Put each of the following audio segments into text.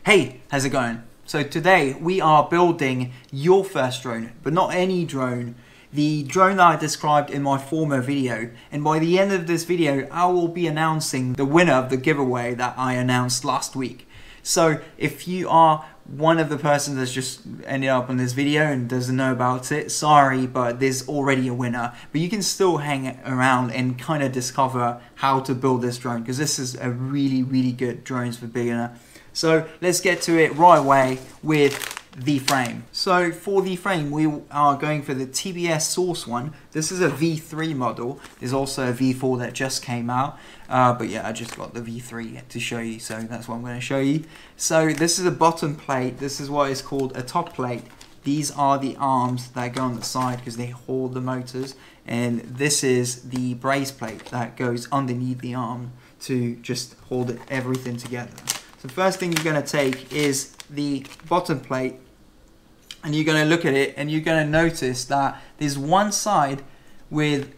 Hey, how's it going? So today we are building your first drone, but not any drone. The drone that I described in my former video, and by the end of this video I will be announcing the winner of the giveaway that I announced last week. So if you are one of the persons that's just ended up on this video and doesn't know about it, sorry, but there's already a winner. But you can still hang around and kind of discover how to build this drone, because this is a really good drones for beginner. So let's get to it right away with the frame. So for the frame, we are going for the TBS Source one. This is a V3 model. There's also a V4 that just came out. But yeah, I just got the V3 to show you, so that's what I'm going to show you. So this is a bottom plate. This is what is called a top plate. These are the arms that go on the side because they hold the motors. And this is the brace plate that goes underneath the arm to just hold everything together. So the first thing you're going to take is the bottom plate, and you're going to look at it and you're going to notice that there's one side with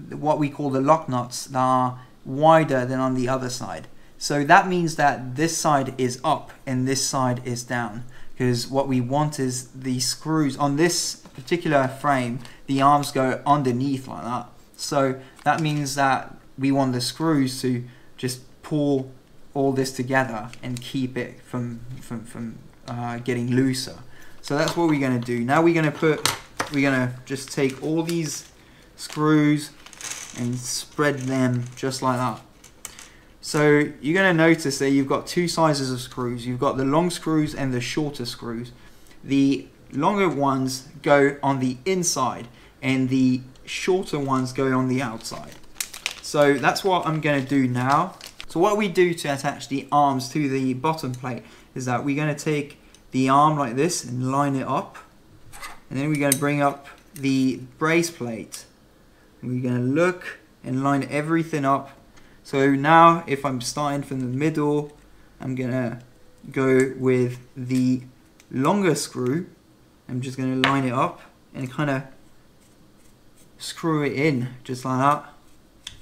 what we call the lock nuts that are wider than on the other side. So that means that this side is up and this side is down, because what we want is the screws on this particular frame, the arms go underneath like that. So that means that we want the screws to just pull all this together and keep it from getting looser. So that's what we're going to do. Now we're going to just take all these screws and spread them just like that. So you're going to notice that you've got two sizes of screws. You've got the long screws and the shorter screws. The longer ones go on the inside and the shorter ones go on the outside. So that's what I'm going to do now. So what we do to attach the arms to the bottom plate is that we're going to take the arm like this and line it up, and then we're going to bring up the brace plate and we're going to look and line everything up. So now if I'm starting from the middle, I'm going to go with the longer screw. I'm just going to line it up and kind of screw it in just like that.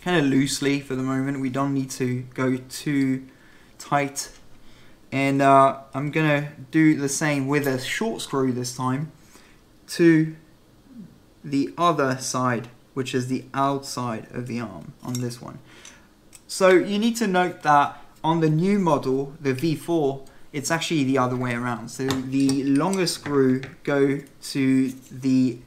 Kind of loosely for the moment. We don't need to go too tight. And I'm gonna do the same with a short screw this time to the other side, which is the outside of the arm on this one. So you need to note that on the new model, the V4, it's actually the other way around. So the longer screw go to the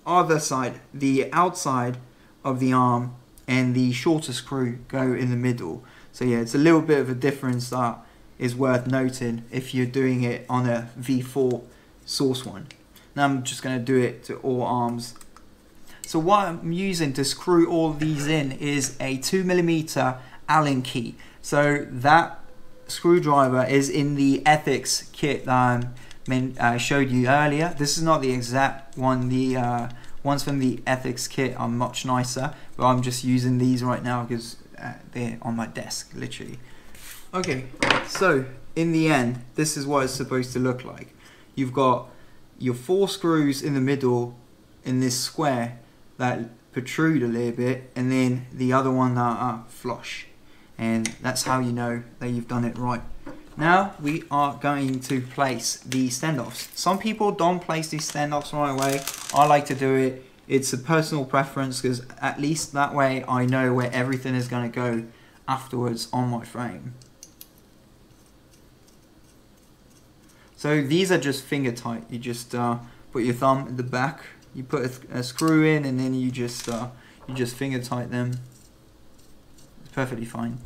other side, the outside of the arm, and the shorter screw go in the middle. So yeah, it's a little bit of a difference that is worth noting if you're doing it on a V4 Source one. Now I'm just going to do it to all arms. So what I'm using to screw all these in is a 2mm Allen key. So that screwdriver is in the ethics kit that I showed you earlier. This is not the exact one. The ones from the ethics kit are much nicer, but I'm just using these right now because they're on my desk, literally. Okay, so in the end, this is what it's supposed to look like. You've got your 4 screws in the middle in this square that protrude a little bit, and then the other one that are flush. And that's how you know that you've done it right. Now we are going to place the standoffs. Some people don't place these standoffs right away. I like to do it. It's a personal preference because at least that way I know where everything is going to go afterwards on my frame. So these are just finger tight. You just put your thumb in the back, you put a screw in, and then you just finger tight them. It's perfectly fine.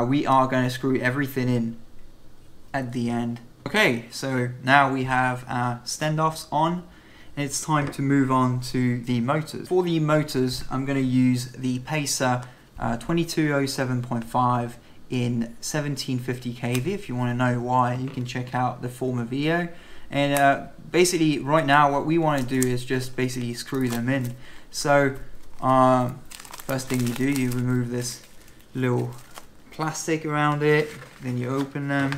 We are going to screw everything in at the end. Okay, so now we have our standoffs on, and it's time to move on to the motors. For the motors, I'm going to use the Pacer 2207.5 in 1750 kV. If you want to know why, you can check out the former video. And basically right now what we want to do is just basically screw them in. So first thing you do, you remove this little plastic around it, then you open them,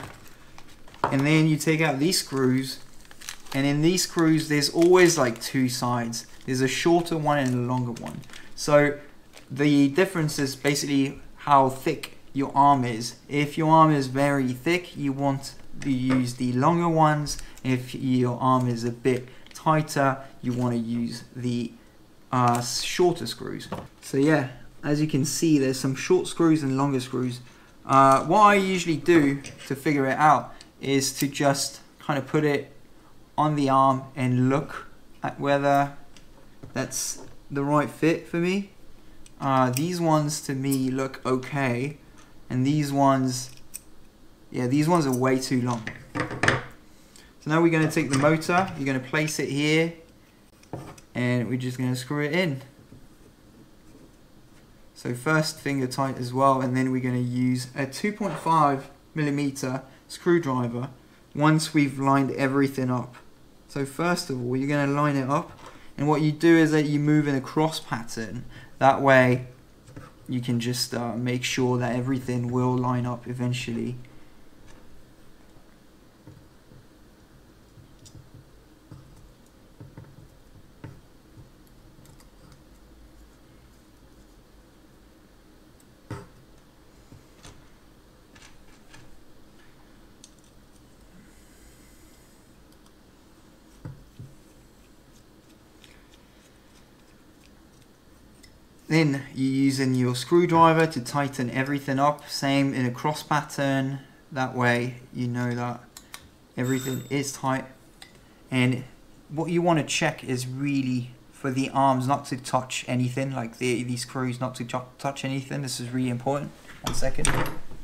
and then you take out these screws. And in these screws there's always like 2 sides. There's a shorter one and a longer one. So the difference is basically how thick your arm is. If your arm is very thick, you want use the longer ones. If your arm is a bit tighter, you want to use the shorter screws. So yeah, as you can see, there's some short screws and longer screws. What I usually do to figure it out is to just kind of put it on the arm and look at whether that's the right fit for me. These ones to me look okay, and these ones, yeah, these ones are way too long. So now we're going to take the motor, you're going to place it here, and we're just going to screw it in. So first finger tight as well, and then we're going to use a 2.5mm screwdriver once we've lined everything up. So first of all, you're going to line it up, and what you do is that you move in a cross pattern. That way you can just make sure that everything will line up eventually. Then you're using your screwdriver to tighten everything up, same in a cross pattern. That way you know that everything is tight. And what you want to check is really for the arms not to touch anything, like these screws not to touch anything. This is really important. 1 second.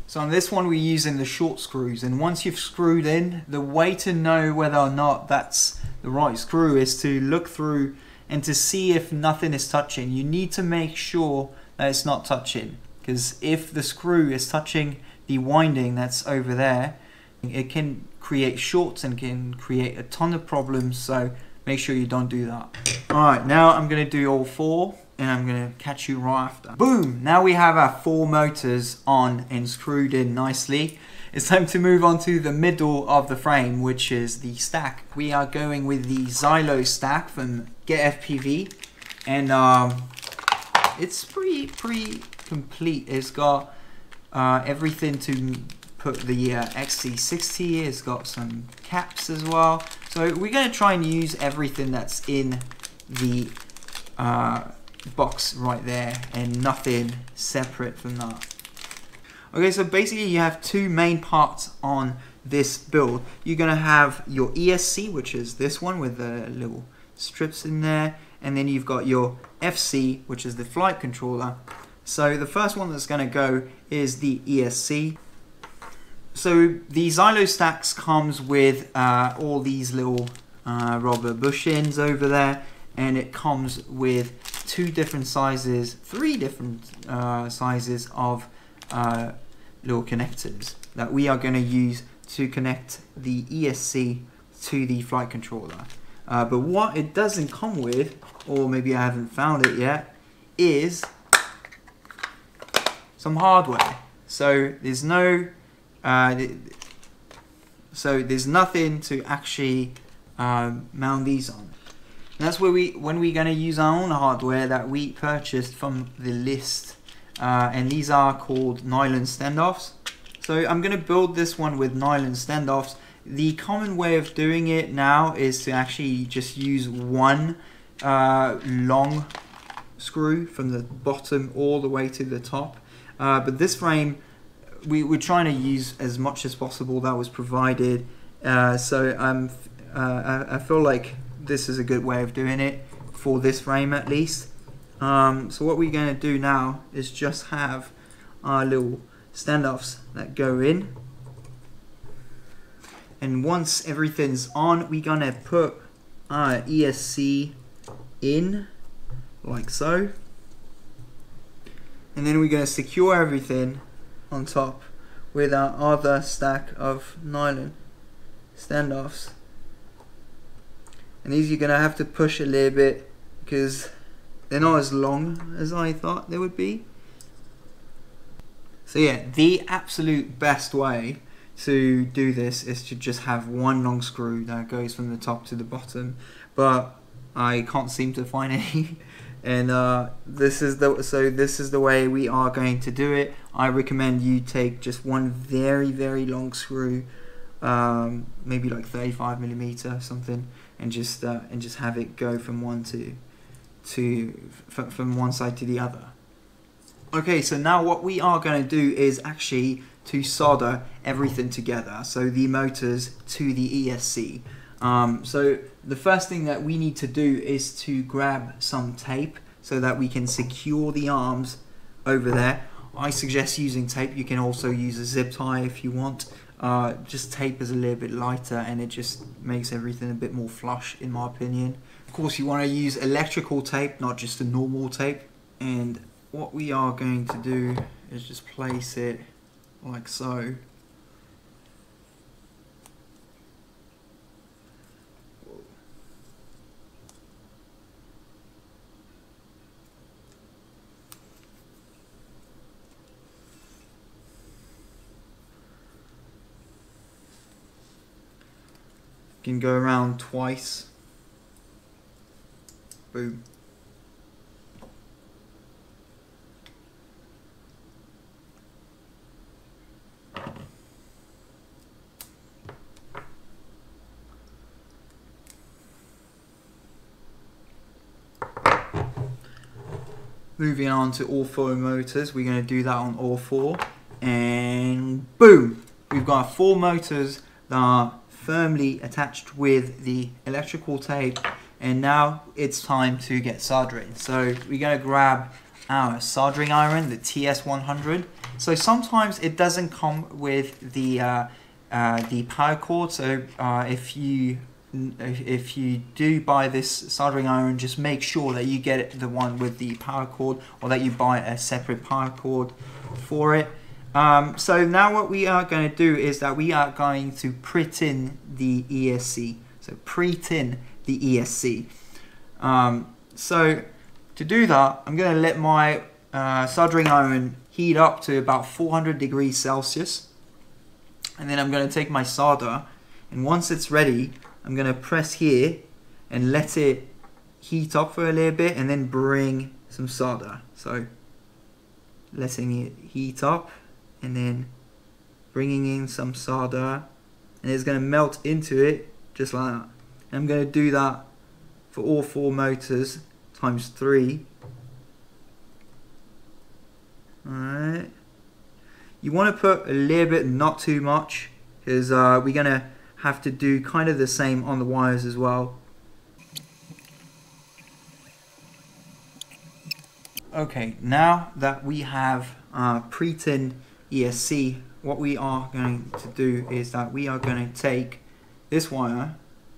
So on this one we're using the short screws, and once you've screwed in, the way to know whether or not that's the right screw is to look through and to see if nothing is touching. You need to make sure that it's not touching, because if the screw is touching the winding that's over there, it can create shorts and can create a ton of problems, so make sure you don't do that. Alright, now I'm going to do all 4 and I'm going to catch you right after. Boom! Now we have our 4 motors on and screwed in nicely. It's time to move on to the middle of the frame, which is the stack. We are going with the Xylo stack from Get FPV, and it's pretty complete. It's got everything to put the XC60. It's got some caps as well. So we're going to try and use everything that's in the box right there, and nothing separate from that. Okay, so basically you have 2 main parts on this build. You're going to have your ESC, which is this one with the little strips in there, and then you've got your FC, which is the flight controller. So the first one that's going to go is the ESC. So the Xylo stacks comes with all these little rubber bushings over there, and it comes with 2 different sizes, 3 different sizes of little connectors that we are going to use to connect the ESC to the flight controller. But what it doesn't come with, or maybe I haven't found it yet, is some hardware. So there's no, there's nothing to actually mount these on. And that's where when we're going to use our own hardware that we purchased from the list. And these are called nylon standoffs. So I'm going to build this one with nylon standoffs. The common way of doing it now is to actually just use one long screw from the bottom all the way to the top. But this frame, we're trying to use as much as possible that was provided. So I feel like this is a good way of doing it for this frame at least. So what we're going to do now is just have our little standoffs that go in, and once everything's on, we're going to put our ESC in like so, and then we're going to secure everything on top with our other stack of nylon standoffs. And these you're going to have to push a little bit because they're not as long as I thought they would be. So yeah, the absolute best way to do this is to just have one long screw that goes from the top to the bottom, but I can't seem to find any. And this is the way we are going to do it. I recommend you take just one very long screw maybe like 35mm or something, and just have it go from one from one side to the other. Okay, so now what we are going to do is actually to solder everything together, so the motors to the ESC. So the first thing that we need to do is to grab some tape so that we can secure the arms over there. I suggest using tape. You can also use a zip tie if you want. Just tape is a little bit lighter and it just makes everything a bit more flush, in my opinion. Of course, you want to use electrical tape, not just a normal tape. And what we are going to do is just place it like so. You can go around twice. Boom. Moving on to all four motors, we're going to do that on all four, and boom! We've got 4 motors that are firmly attached with the electrical tape, and now it's time to get soldering. So we're going to grab our soldering iron, the TS100. So sometimes it doesn't come with the power cord, so if you do buy this soldering iron, just make sure that you get the one with the power cord, or that you buy a separate power cord for it. So now what we are going to do is that we are going to pre-tin the ESC. So pre-tin the ESC. So to do that, I'm going to let my soldering iron heat up to about 400 degrees Celsius. And then I'm going to take my solder, and once it's ready, I'm going to press here and let it heat up for a little bit, and then bring some solder. So letting it heat up and then bringing in some solder, and it's going to melt into it just like that. And I'm going to do that for all 4 motors times 3. Alright. You want to put a little bit, not too much, because we're going to have to do kind of the same on the wires as well. Okay, now that we have pre-tinned ESC, what we are going to do is that we are going to take this wire,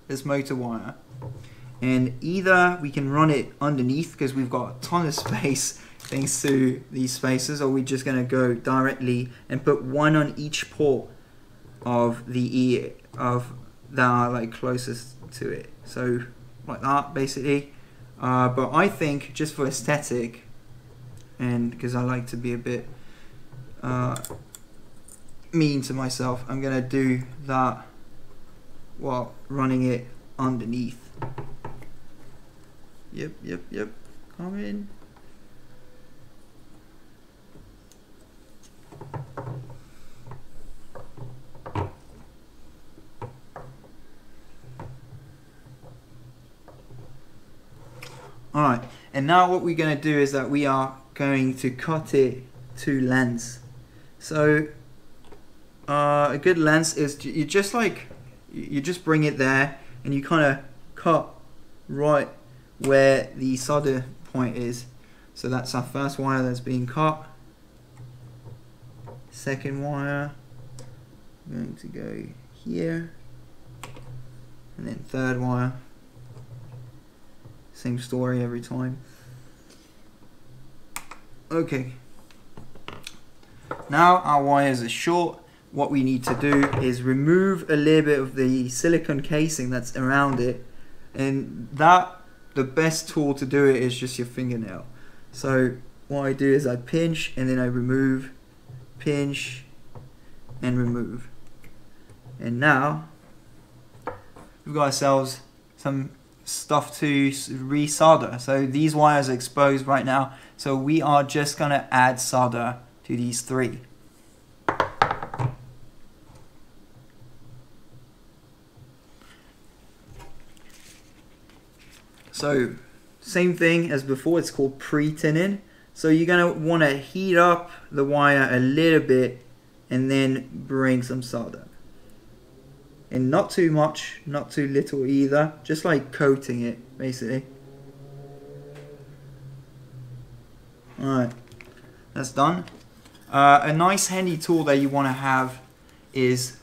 this motor wire, and either we can run it underneath because we've got a ton of space thanks to these spacers, or we're just going to go directly and put one on each port of the that are like closest to it, so like that basically. But I think just for aesthetic, and because I like to be a bit mean to myself, I'm gonna do that while running it underneath. Yep, come in. Alright, and now what we're going to do is that we are going to cut it to lengths. So a good length is you just bring it there and you kind of cut right where the solder point is. So that's our first wire that's being cut. Second wire, I'm going to go here, and then third wire. Same story every time. Okay. Now our wires are short. What we need to do is remove a little bit of the silicone casing that's around it, and the best tool to do it is just your fingernail. So what I do is I pinch and then I remove, pinch and remove. And now we've got ourselves some stuff to resolder. So these wires are exposed right now, so we are just going to add solder to these 3. So same thing as before, it's called pre-tinning. So you're gonna want to heat up the wire a little bit and then bring some solder. And not too much, not too little either, just like coating it basically. Alright, that's done. A nice handy tool that you want to have is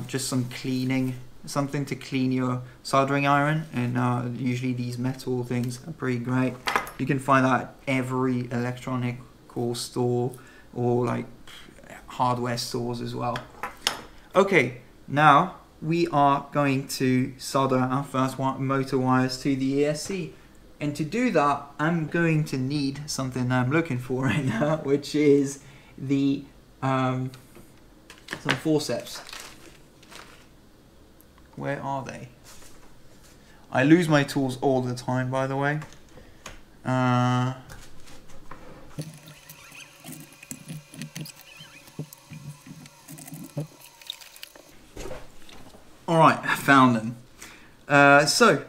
just some cleaning, something to clean your soldering iron, and usually these metal things are pretty great. You can find that at every electronical store or like hardware stores as well. Okay, now we are going to solder our first motor wires to the ESC. And to do that, I'm going to need something I'm looking for right now, which is the some forceps. Where are they? I lose my tools all the time, by the way. Alright, I found them. So,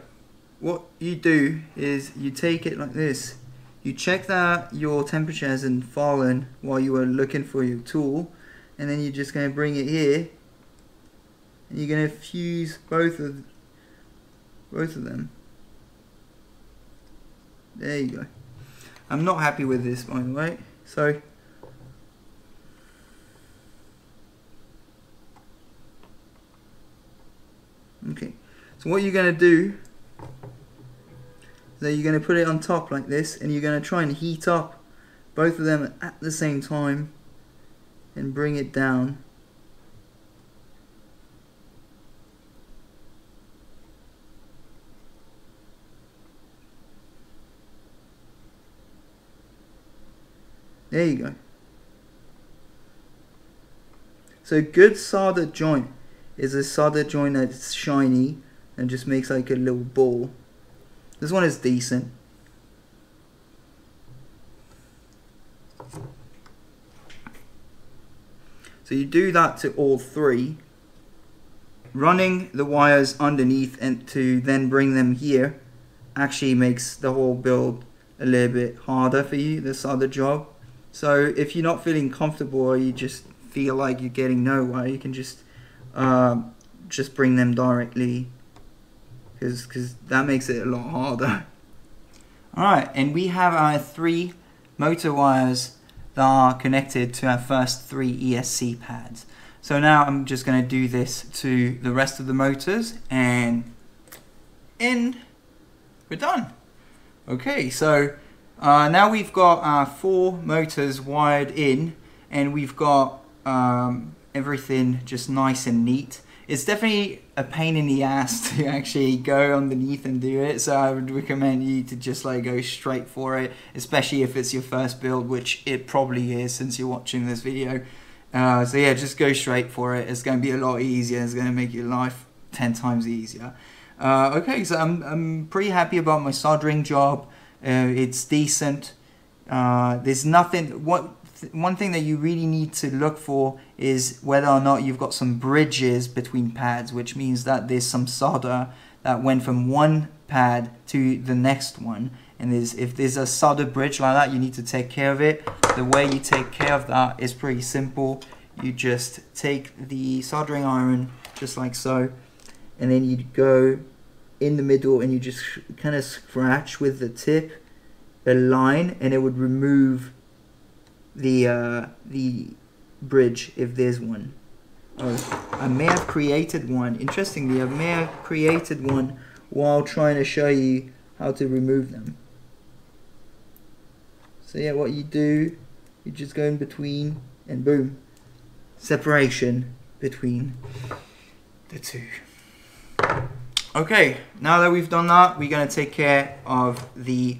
what you do is you take it like this. You check that your temperature hasn't fallen while you were looking for your tool, and then you're just going to bring it here, and you're going to fuse both of them. There you go. I'm not happy with this, by the way. So okay. So what you're going to do is that you're going to put it on top like this, and you're going to try and heat up both of them at the same time and bring it down. There you go. So a good solder joint is a solder joint that's shiny and just makes like a little ball. This one is decent. So you do that to all three. Running the wires underneath and to then bring them here actually makes the whole build a little bit harder for you, the solder job. So if you're not feeling comfortable or you just feel like you're getting nowhere, you can just bring them directly, because that makes it a lot harder. Alright, and we have our 3 motor wires that are connected to our first 3 ESC pads. So now I'm just going to do this to the rest of the motors, and we're done. Okay, so now we've got our 4 motors wired in, and we've got everything just nice and neat. It's definitely a pain in the ass to actually go underneath and do it, so I would recommend you to just like go straight for it, especially if it's your first build, which it probably is since you're watching this video. So yeah, just go straight for it. It's going to be a lot easier. It's going to make your life 10 times easier. Okay, so I'm pretty happy about my soldering job. It's decent. There's nothing. One thing that you really need to look for is whether or not you've got some bridges between pads, which means that there's some solder that went from one pad to the next one. And if there's a solder bridge like that, you need to take care of it. The way you take care of that is pretty simple. You just take the soldering iron, just like so, and then you go in the middle and you just kind of scratch with the tip a line, and it would remove the bridge if there's one. Oh, I may have created one. Interestingly, I may have created one while trying to show you how to remove them. So yeah, what you do, you just go in between, and boom, separation between the two. Okay, now that we've done that, we're going to take care of the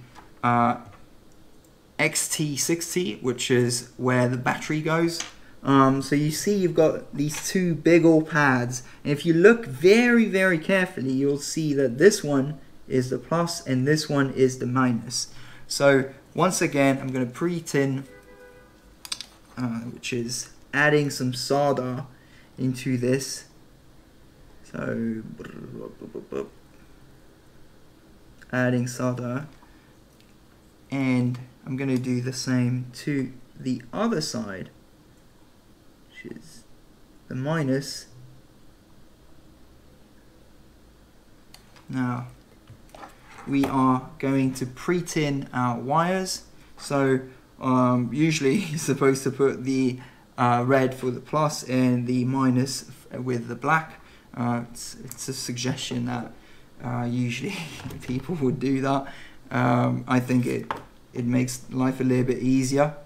XT60, which is where the battery goes. So you see you've got these 2 big old pads, and if you look very, very carefully, you'll see that this one is the plus and this one is the minus. So once again, I'm going to pre-tin, which is adding some solder into this. So adding solder, and I'm going to do the same to the other side, which is the minus. Now we are going to pre-tin our wires. So usually you're supposed to put the red for the plus and the minus with the black. It's a suggestion that usually people would do that. I think it makes life a little bit easier.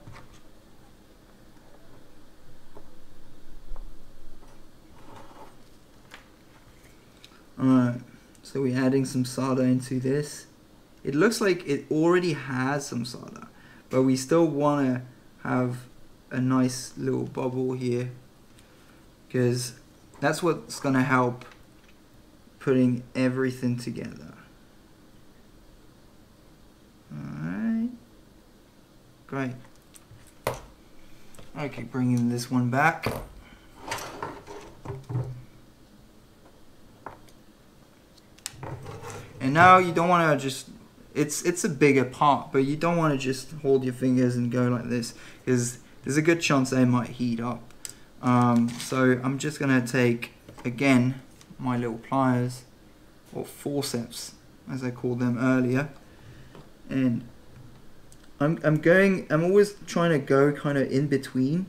Alright, so we're adding some solder into this. It looks like it already has some solder, but we still want to have a nice little bubble here, because that's what's going to help putting everything together. Alright, great. Okay, bringing this one back. And now you don't want to just, it's a bigger part, but you don't want to just hold your fingers and go like this, because there's a good chance they might heat up. So I'm just going to take, again, my little pliers, or forceps, as I called them earlier, and I'm always trying to go kind of in between,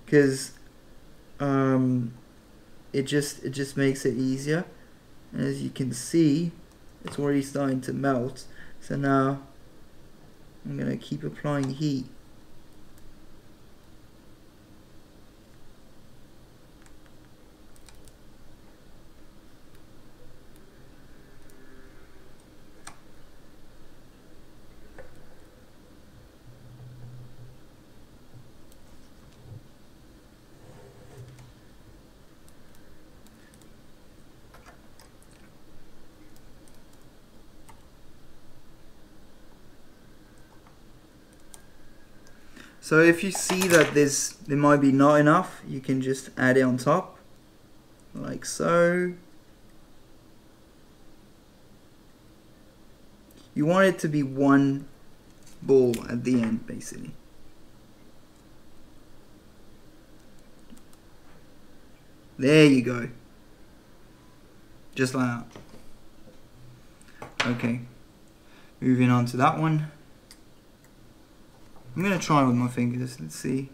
because it just makes it easier. And as you can see, it's already starting to melt. So now I'm going to keep applying heat. So if you see that there might be not enough, you can just add it on top, like so. You want it to be one ball at the end, basically. There you go. Just like that. Okay. Moving on to that one. I'm going to try with my fingers. Let's see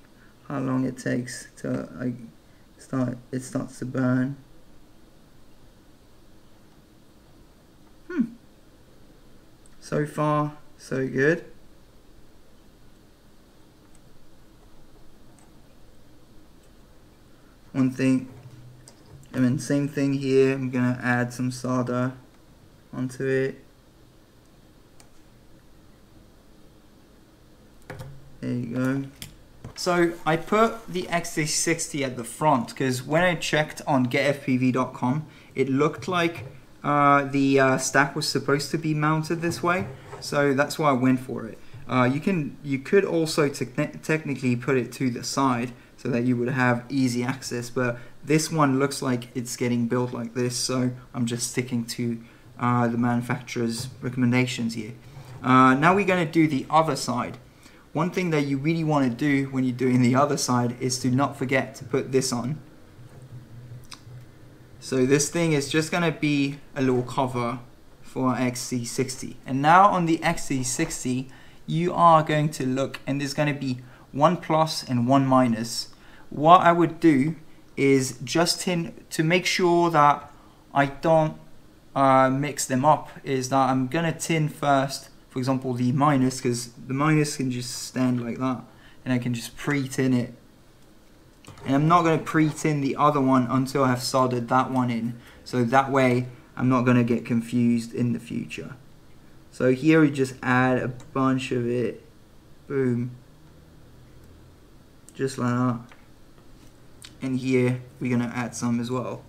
how long it takes till it starts to burn. So far, so good. One thing, same thing here. I'm going to add some solder onto it. There you go. So I put the XT60 at the front because when I checked on getfpv.com, it looked like the stack was supposed to be mounted this way. So that's why I went for it. You could also technically put it to the side so that you would have easy access, but this one looks like it's getting built like this, so I'm just sticking to the manufacturer's recommendations here. Now we're going to do the other side. One thing that you really want to do when you're doing the other side is to not forget to put this on. So this thing is just going to be a little cover for our XT60. And now on the XT60, you are going to look, and there's going to be one plus and one minus. What I would do is just to make sure that I don't mix them up, is that I'm going to tin first, for example, the minus, because the minus can just stand like that, and I can just pre-tin it. And I'm not going to pre-tin the other one until I have soldered that one in, so that way I'm not going to get confused in the future. So here we just add a bunch of it, boom, just like that. And here we're going to add some as well.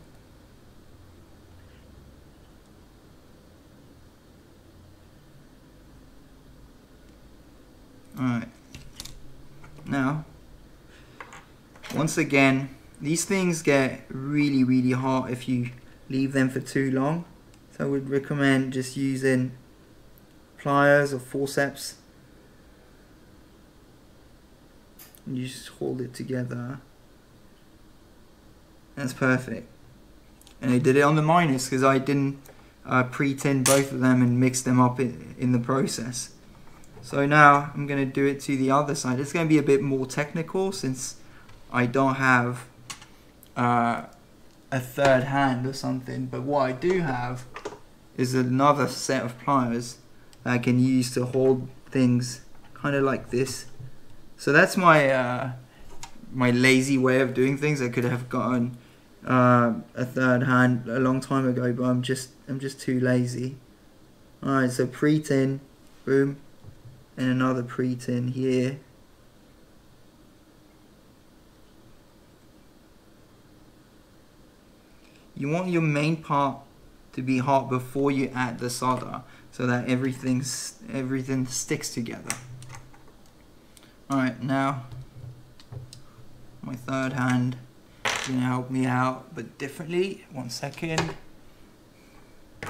Alright, now once again, these things get really hot if you leave them for too long, so I would recommend just using pliers or forceps. And you just hold it together. That's perfect. And I did it on the minus because I didn't pre-tin both of them and mix them up in the process. So now I'm going to do it to the other side. It's going to be a bit more technical since I don't have a third hand or something, but what I do have is another set of pliers that I can use to hold things kind of like this. So that's my my lazy way of doing things. I could have gotten a third hand a long time ago, but I'm just too lazy. Alright, so pre-tin, boom, and another pre-tin here. You want your main part to be hot before you add the solder, so that everything sticks together. Alright, now my third hand is going to help me out, but differently. 1 second. So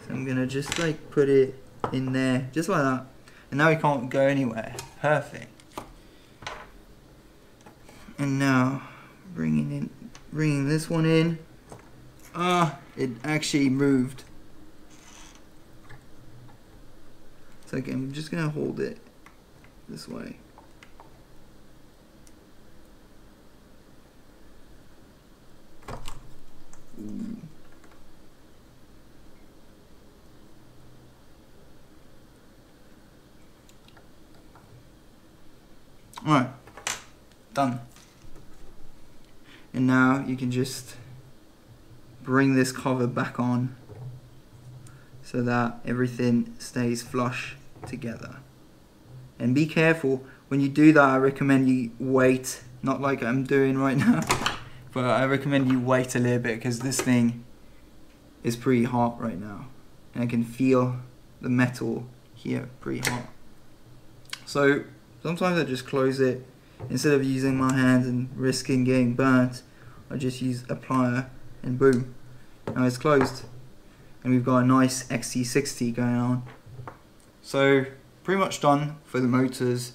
I'm going to just like put it in there, just like that. And now it can't go anywhere. Perfect. And now bringing this one in. It actually moved. So again, I'm just going to hold it this way. Ooh. Alright, done. And now you can just bring this cover back on so that everything stays flush together. And be careful when you do that. I recommend you wait, not like I'm doing right now, but I recommend you wait a little bit because this thing is pretty hot right now. And I can feel the metal here pretty hot. So sometimes I just close it. Instead of using my hands and risking getting burnt, I just use a plier and boom, now it's closed. And we've got a nice XT60 going on. So pretty much done for the motors,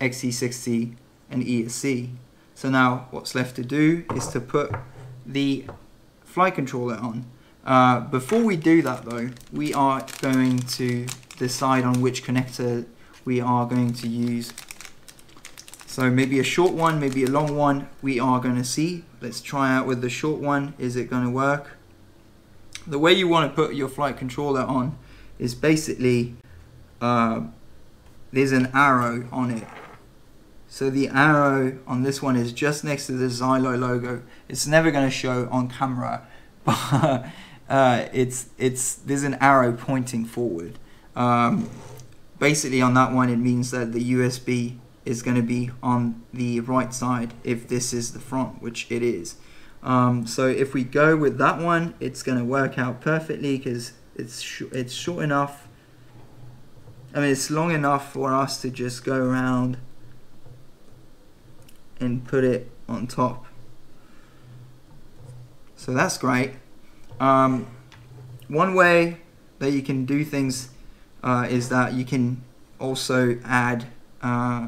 XT60 and ESC. So now what's left to do is to put the flight controller on. Before we do that though, we are going to decide on which connector we are going to use. So maybe a short one, maybe a long one, we are going to see. Let's try out with the short one. Is it going to work? The way you want to put your flight controller on is basically, there's an arrow on it. So the arrow on this one is just next to the Xylo logo. It's never going to show on camera, but there's an arrow pointing forward. Basically on that one it means that the USB is going to be on the right side if this is the front, which it is. So if we go with that one, it's going to work out perfectly because it's short enough. I mean, it's long enough for us to just go around and put it on top. So that's great. One way that you can do things is that you can also add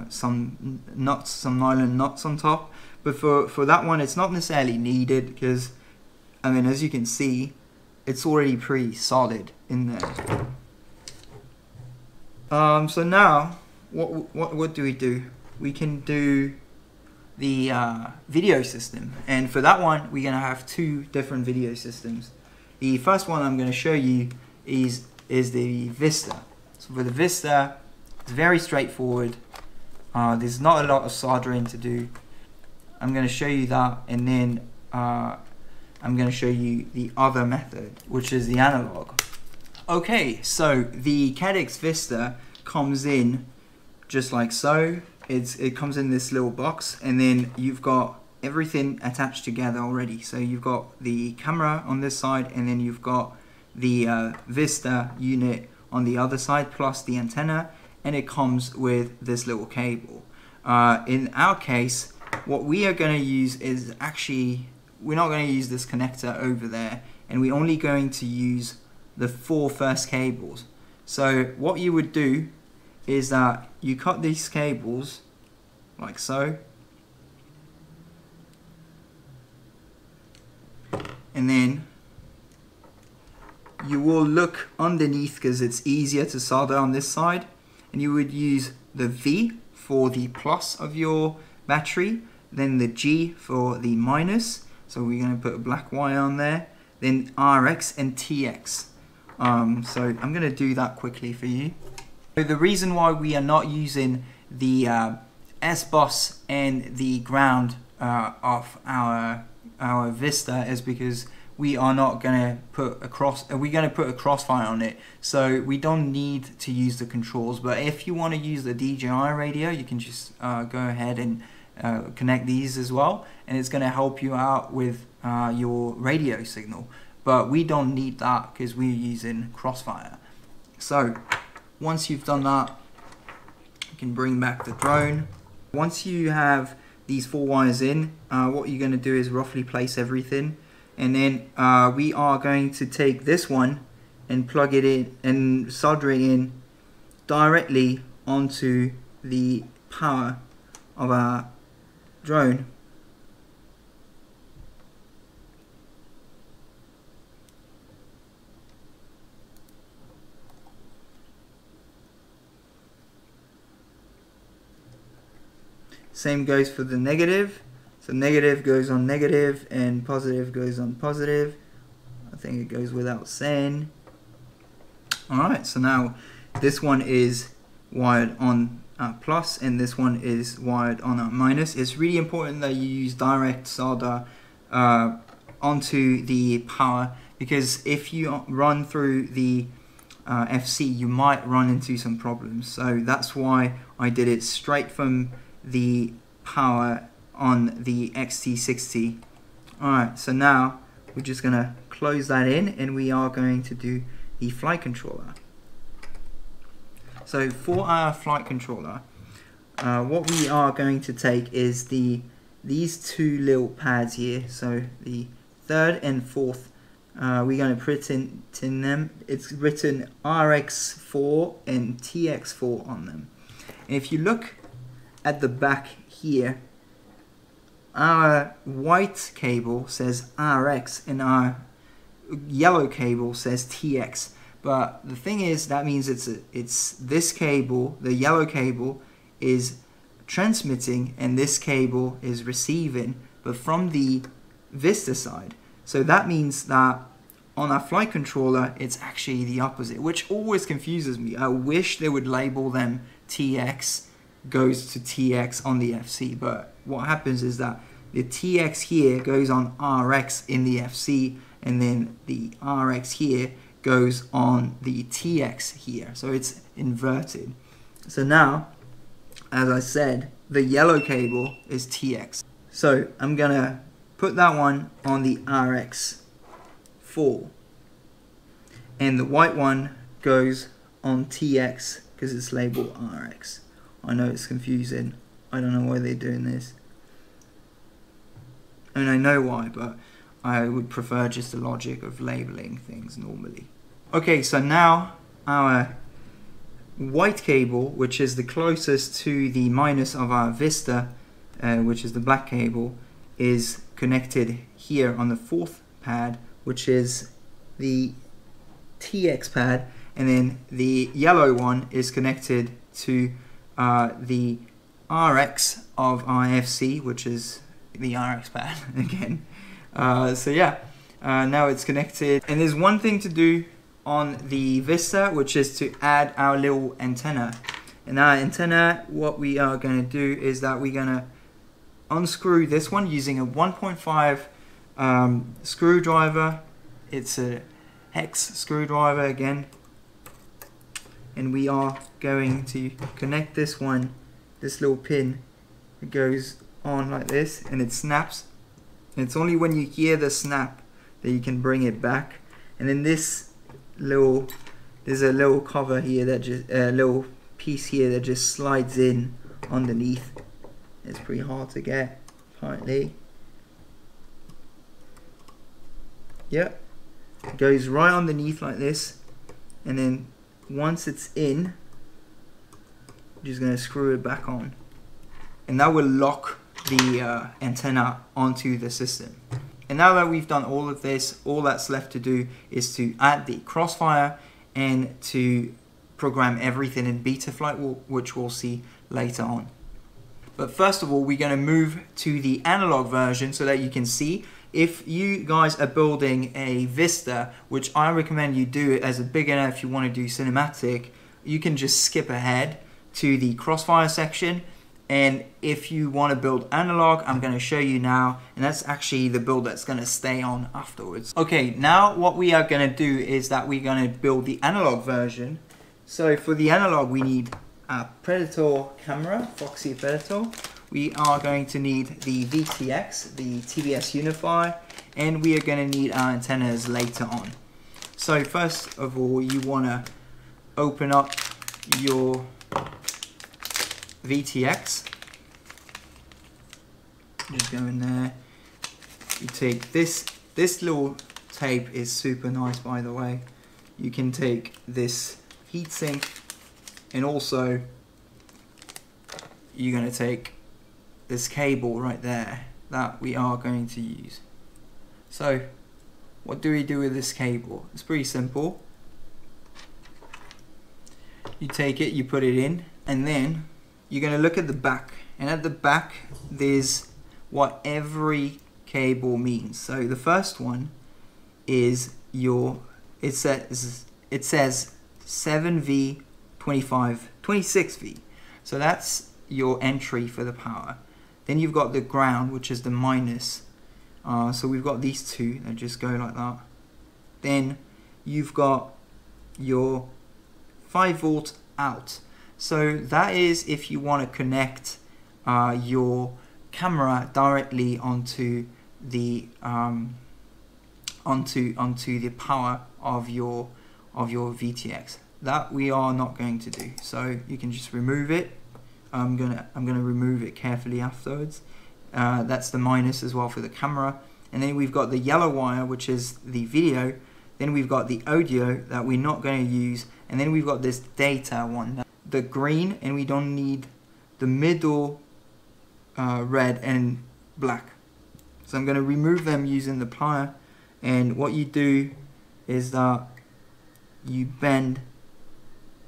some nuts, some nylon nuts on top, but for that one it's not necessarily needed because, I mean, as you can see, it's already pretty solid in there. So now what do we do? We can do the video system, and for that one we're gonna have two different video systems. The first one I'm going to show you is the Vista. So for the Vista, it's very straightforward. There's not a lot of soldering to do. I'm going to show you that, and then I'm going to show you the other method, which is the analog. Okay, so the Caddx Vista comes in just like so. It comes in this little box, and then you've got everything attached together already. So you've got the camera on this side, and then you've got the Vista unit on the other side, plus the antenna, and it comes with this little cable. In our case, what we are going to use is actually, we're not going to use this connector over there, and we're only going to use the 4 first cables. So what you would do is that you cut these cables like so, and then you will look underneath because it's easier to solder on this side, and you would use the V for the plus of your battery, then the G for the minus. So we're going to put a black wire on there, then RX and TX. So I'm going to do that quickly for you. So the reason why we are not using the S-bus and the ground of our Vista is because we are not going to put a crossfire on it, so we don't need to use the controls. But if you want to use the DJI radio, you can just go ahead and connect these as well, and it's going to help you out with your radio signal. But we don't need that because we're using crossfire. So once you've done that, you can bring back the drone. Once you have these 4 wires in, what you're going to do is roughly place everything, and then we are going to take this one and plug it in and solder it in directly onto the power of our drone. Same goes for the negative. So negative goes on negative and positive goes on positive. I think it goes without saying. Alright, so now this one is wired on plus and this one is wired on minus. It's really important that you use direct solder onto the power, because if you run through the FC, you might run into some problems. So that's why I did it straight from the power on the XT60. Alright, so now we're just going to close that in and we are going to do the flight controller. So for our flight controller, what we are going to take is these 2 little pads here. So the 3rd and 4th, we're going to put in them. It's written RX4 and TX4 on them. And if you look at the back here, our white cable says RX and our yellow cable says TX. But the thing is, that means it's this cable, the yellow cable, is transmitting and this cable is receiving, but from the Vista side. So that means that on our flight controller, it's actually the opposite, which always confuses me. I wish they would label them TX goes to TX on the FC, but what happens is that the TX here goes on RX in the FC, and then the RX here goes on the TX here, so it's inverted. So now, as I said, the yellow cable is TX. So I'm gonna put that one on the RX4, and the white one goes on TX because it's labeled RX. I know it's confusing. I don't know why they're doing this. I mean, I know why, but I would prefer just the logic of labeling things normally. Okay, so now our white cable, which is the closest to the minus of our Vista, which is the black cable, is connected here on the 4th pad, which is the TX pad, and then the yellow one is connected to the RX of our FC, which is the RX pad again. So yeah, now it's connected, and there's one thing to do on the Vista, which is to add our little antenna. And our antenna, what we are going to do is that we're going to unscrew this one using a 1.5 screwdriver. It's a hex screwdriver again, and we are going to connect this one, this little pin. It goes on like this and it snaps, and it's only when you hear the snap that you can bring it back. And then there's a little cover here that just little piece here that just slides in underneath. It's pretty hard to get tightly. Yep, it goes right underneath like this, and then once it's in, I'm just going to screw it back on, and that will lock the antenna onto the system. And now that we've done all of this, all that's left to do is to add the crossfire and to program everything in Betaflight, which we'll see later on. But first of all, we're going to move to the analog version so that you can see. If you guys are building a Vista, which I recommend you do it as a beginner if you want to do cinematic, you can just skip ahead to the crossfire section. And if you want to build analog, I'm going to show you now, and that's actually the build that's going to stay on afterwards. Okay, now what we are going to do is that we're going to build the analog version. So for the analog, we need a Predator camera, Foxy Predator. We are going to need the VTX, the TBS Unify, and we are going to need our antennas later on. So first of all, you want to open up your VTX. Just go in there. You take this little tape is super nice, by the way. You can take this heatsink, and also you're going to take this cable right there that we are going to use. So what do we do with this cable? It's pretty simple. You take it, you put it in, and then you're going to look at the back, and at the back there's what every cable means. So the first one is it says 7V 26V, so that's your entry for the power. Then you've got the ground, which is the minus, so we've got these two that just go like that. Then you've got your 5V out. So that is if you want to connect your camera directly onto the onto the power of your VTX. That we are not going to do. So you can just remove it. I'm gonna remove it carefully afterwards. That's the minus as well for the camera. And then we've got the yellow wire, which is the video. Then we've got the audio that we're not going to use, and then we've got this data one, the green, and we don't need the middle red and black. So I'm going to remove them using the plier, and what you do is that you bend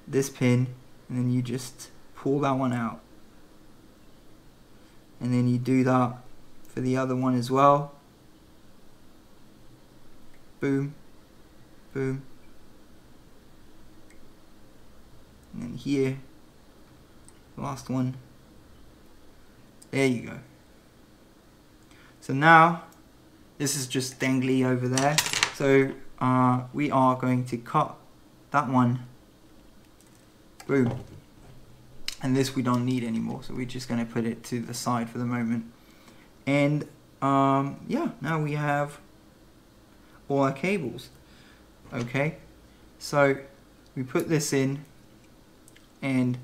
this pin, and then you just pull that one out, and then you do that for the other one as well. Boom, boom, and then here, last one. There you go. So now this is just dangly over there, so we are going to cut that one. Boom. And this we don't need anymore, so we're just going to put it to the side for the moment. And yeah, now we have all our cables. Okay, so we put this in, and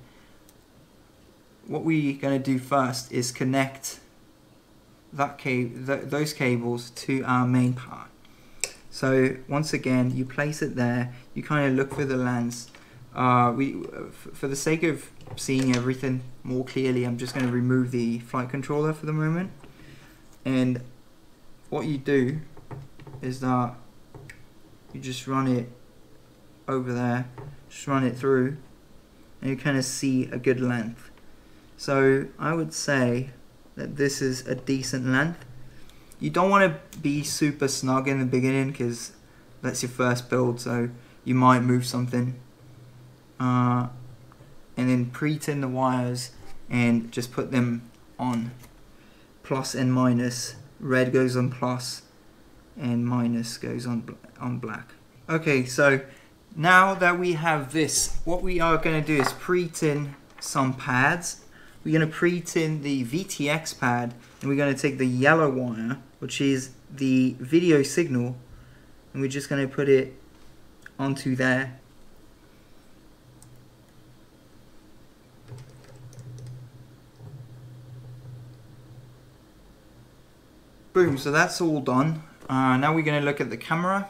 what we're going to do first is connect that those cables to our main power. So once again, you place it there, you kind of look for the lens. For the sake of seeing everything more clearly, I'm just going to remove the flight controller for the moment. And what you do is that you just run it over there, just run it through, and you kind of see a good length. So I would say that this is a decent length. You don't want to be super snug in the beginning because that's your first build, so you might move something. And then pre-tin the wires and just put them on plus and minus. Red goes on plus and minus goes on black. Okay, so now that we have this, what we are going to do is pre-tin some pads. We're going to pre-tin the VTX pad, and we're going to take the yellow wire, which is the video signal, and we're just going to put it onto there. Boom, so that's all done. Now we're going to look at the camera,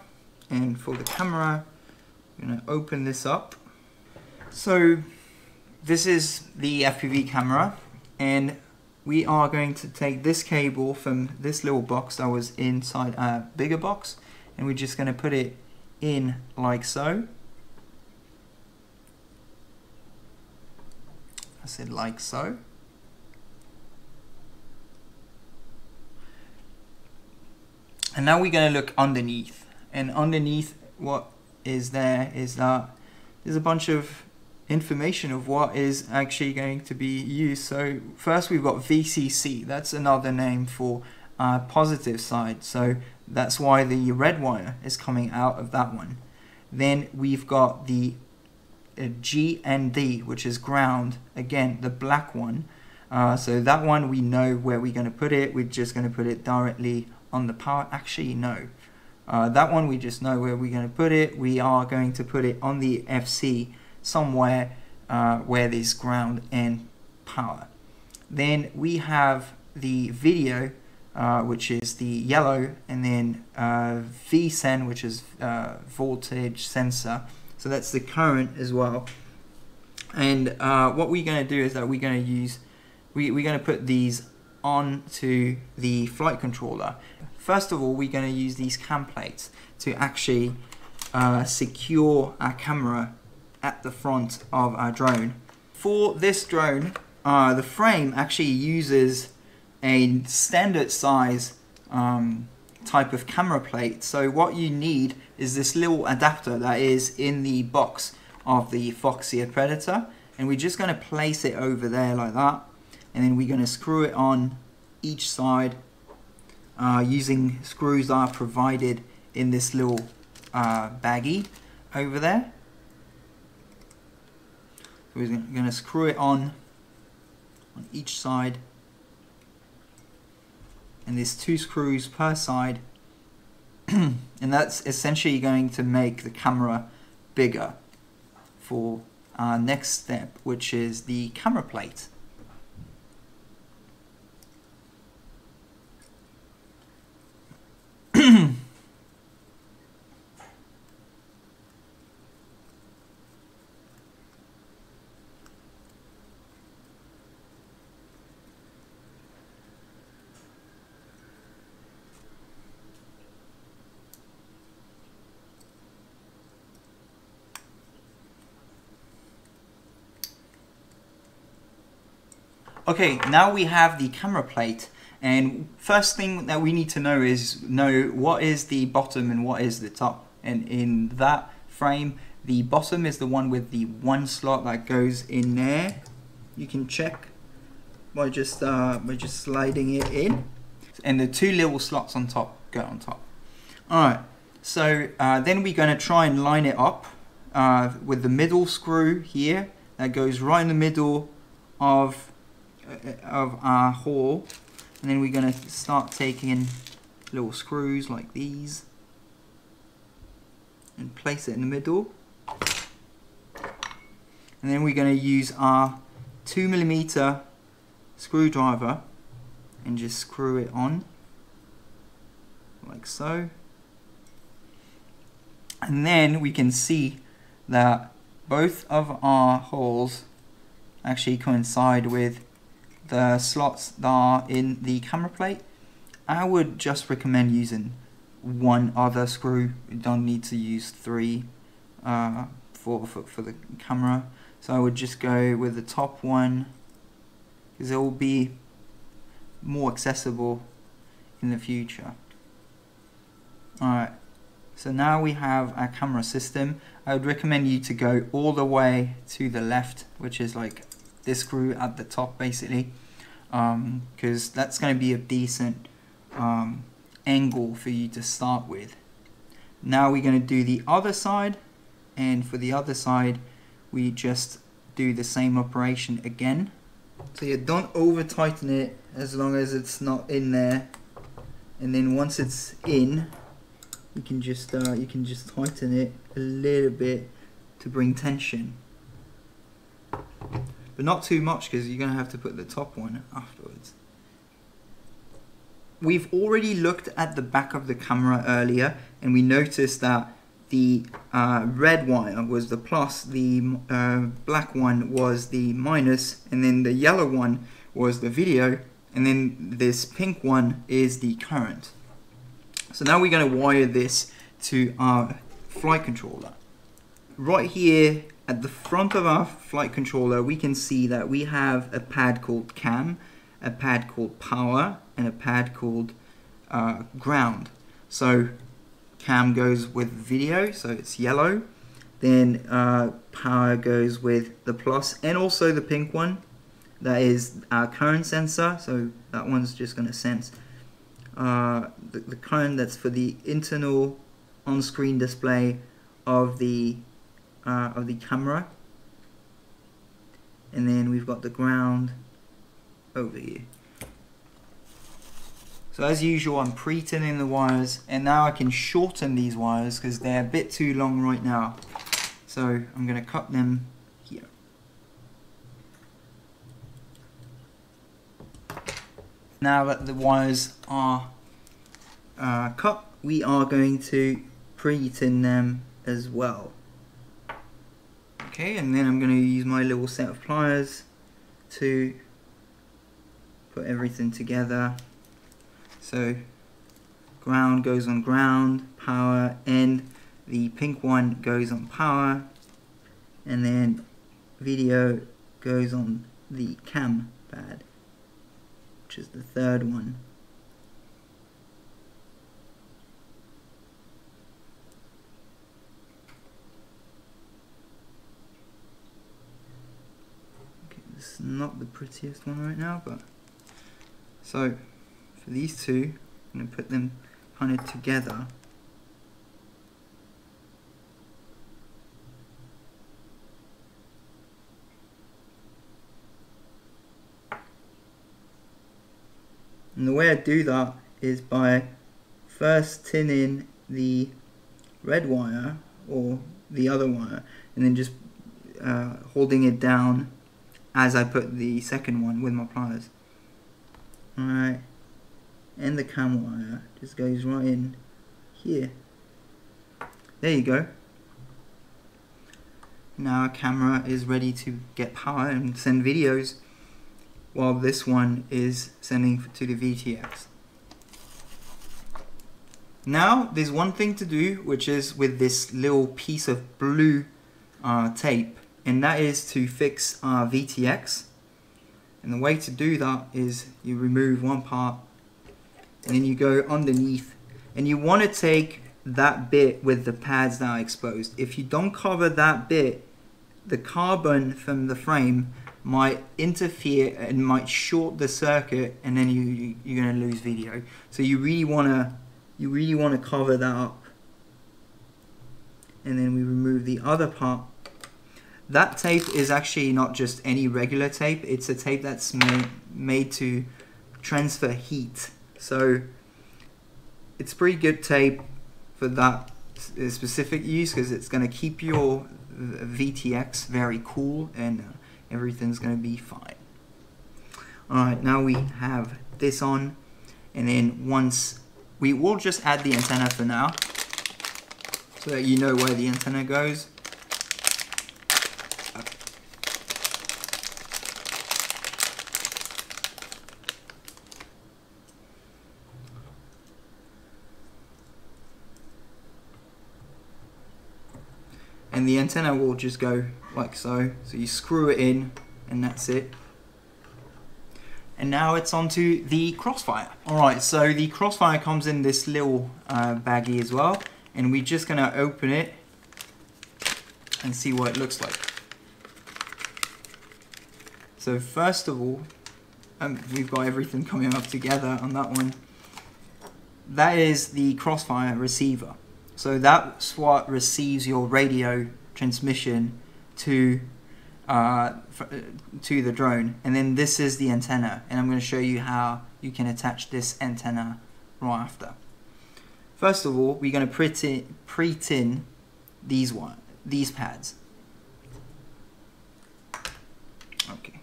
and for the camera, we're going to open this up. So this is the FPV camera, and we are going to take this cable from this little box that was inside a bigger box, and we're just going to put it in like so. I said like so. And now we're going to look underneath, and underneath what is there is that there's a bunch of information of what is actually going to be used. So first we've got VCC, that's another name for positive side, so that's why the red wire is coming out of that one. Then we've got the GND, which is ground, again the black one. So that one we know where we're going to put it, we're just going to put it directly on the power. Actually no, that one we just know where we're going to put it. We are going to put it on the FC somewhere where there's ground and power. Then we have the video, which is the yellow, and then VSEN, which is voltage sensor, so that's the current as well. And what we're going to do is that we're going to use, we're going to put these onto the flight controller. First of all, we're going to use these cam plates to actually secure our camera at the front of our drone. For this drone, the frame actually uses a standard size type of camera plate. So what you need is this little adapter that is in the box of the Foxeer Predator, and we're just going to place it over there like that, and then we're going to screw it on each side using screws that are provided in this little baggie over there. We're going to screw it on each side, and there's 2 screws per side, and that's essentially going to make the camera bigger for our next step, which is the camera plate. Okay, now we have the camera plate, and first thing that we need to know is what is the bottom and what is the top. And in that frame, the bottom is the one with the 1 slot that goes in there. You can check by just sliding it in, and the 2 little slots on top go on top. Alright, so then we're going to try and line it up with the middle screw here that goes right in the middle of our hole, and then we're going to start taking little screws like these and place it in the middle, and then we're going to use our 2mm screwdriver and just screw it on like so, and then we can see that both of our holes actually coincide with the slots that are in the camera plate. I would just recommend using 1 other screw. You don't need to use 3 for the camera. So I would just go with the top one, because it will be more accessible in the future. Alright, so now we have our camera system. I would recommend you to go all the way to the left, which is like this screw at the top basically, because that's going to be a decent angle for you to start with. Now we're going to do the other side, and for the other side we just do the same operation again. So you don't over tighten it as long as it's not in there, and then once it's in, you can just tighten it a little bit to bring tension, but not too much, because you're going to have to put the top one afterwards. We've already looked at the back of the camera earlier, and we noticed that the red wire was the plus, the black one was the minus, and then the yellow one was the video, and then this pink one is the current. So now we're going to wire this to our flight controller. Right here at the front of our flight controller, we can see that we have a pad called cam, a pad called power, and a pad called ground. So cam goes with video, so it's yellow. Then power goes with the plus and also the pink one. That is our current sensor, so that one's just going to sense the current that's for the internal on-screen display of the camera. And then we've got the ground over here. So as usual, I'm pre-tinning the wires, and now I can shorten these wires because they're a bit too long right now. So I'm going to cut them here. Now that the wires are cut, we are going to pre-tin them as well. Okay, and then I'm going to use my little set of pliers to put everything together. So ground goes on ground, power, and the pink one goes on power, and then video goes on the cam pad, which is the third one. Okay, this is not the prettiest one right now, but so for these two, I'm going to put them kind of together. And the way I do that is by first tinning the red wire or the other wire, and then just holding it down as I put the second one with my pliers. Alright, and the cam wire just goes right in here. There you go. Now our camera is ready to get power and send videos, while this one is sending to the VTX. Now there's one thing to do, which is with this little piece of blue tape, and that is to fix our VTX. And the way to do that is you remove one part and then you go underneath, and you want to take that bit with the pads that are exposed. If you don't cover that bit, the carbon from the frame might interfere and might short the circuit, and then you're going to lose video. So you really want to cover that up. And then we remove the other part. That tape is actually not just any regular tape, it's a tape that's made to transfer heat. So it's pretty good tape for that specific use, because it's going to keep your VTX very cool, and everything's going to be fine. Alright, now we have this on, and then once we will just add the antenna for now, so that you know where the antenna goes. And the antenna will just go like so. So you screw it in, and that's it. And now it's onto the Crossfire. Alright, so the Crossfire comes in this little baggie as well, and we're just going to open it and see what it looks like. So first of all, we've got everything coming up together on that one. That is the Crossfire receiver. So that's what receives your radio transmission to the drone, and then this is the antenna, and I'm going to show you how you can attach this antenna right after. First of all, we're going to pre-tin these pads. Okay.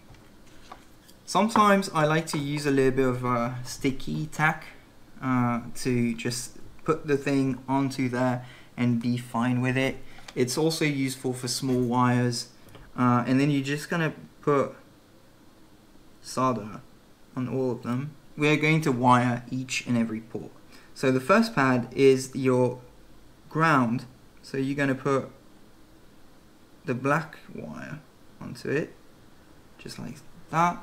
Sometimes I like to use a little bit of sticky tack to just put the thing onto there, and be fine with it. It's also useful for small wires, and then you're just gonna put solder on all of them. We're going to wire each and every port. So the first pad is your ground, so you're going to put the black wire onto it, just like that.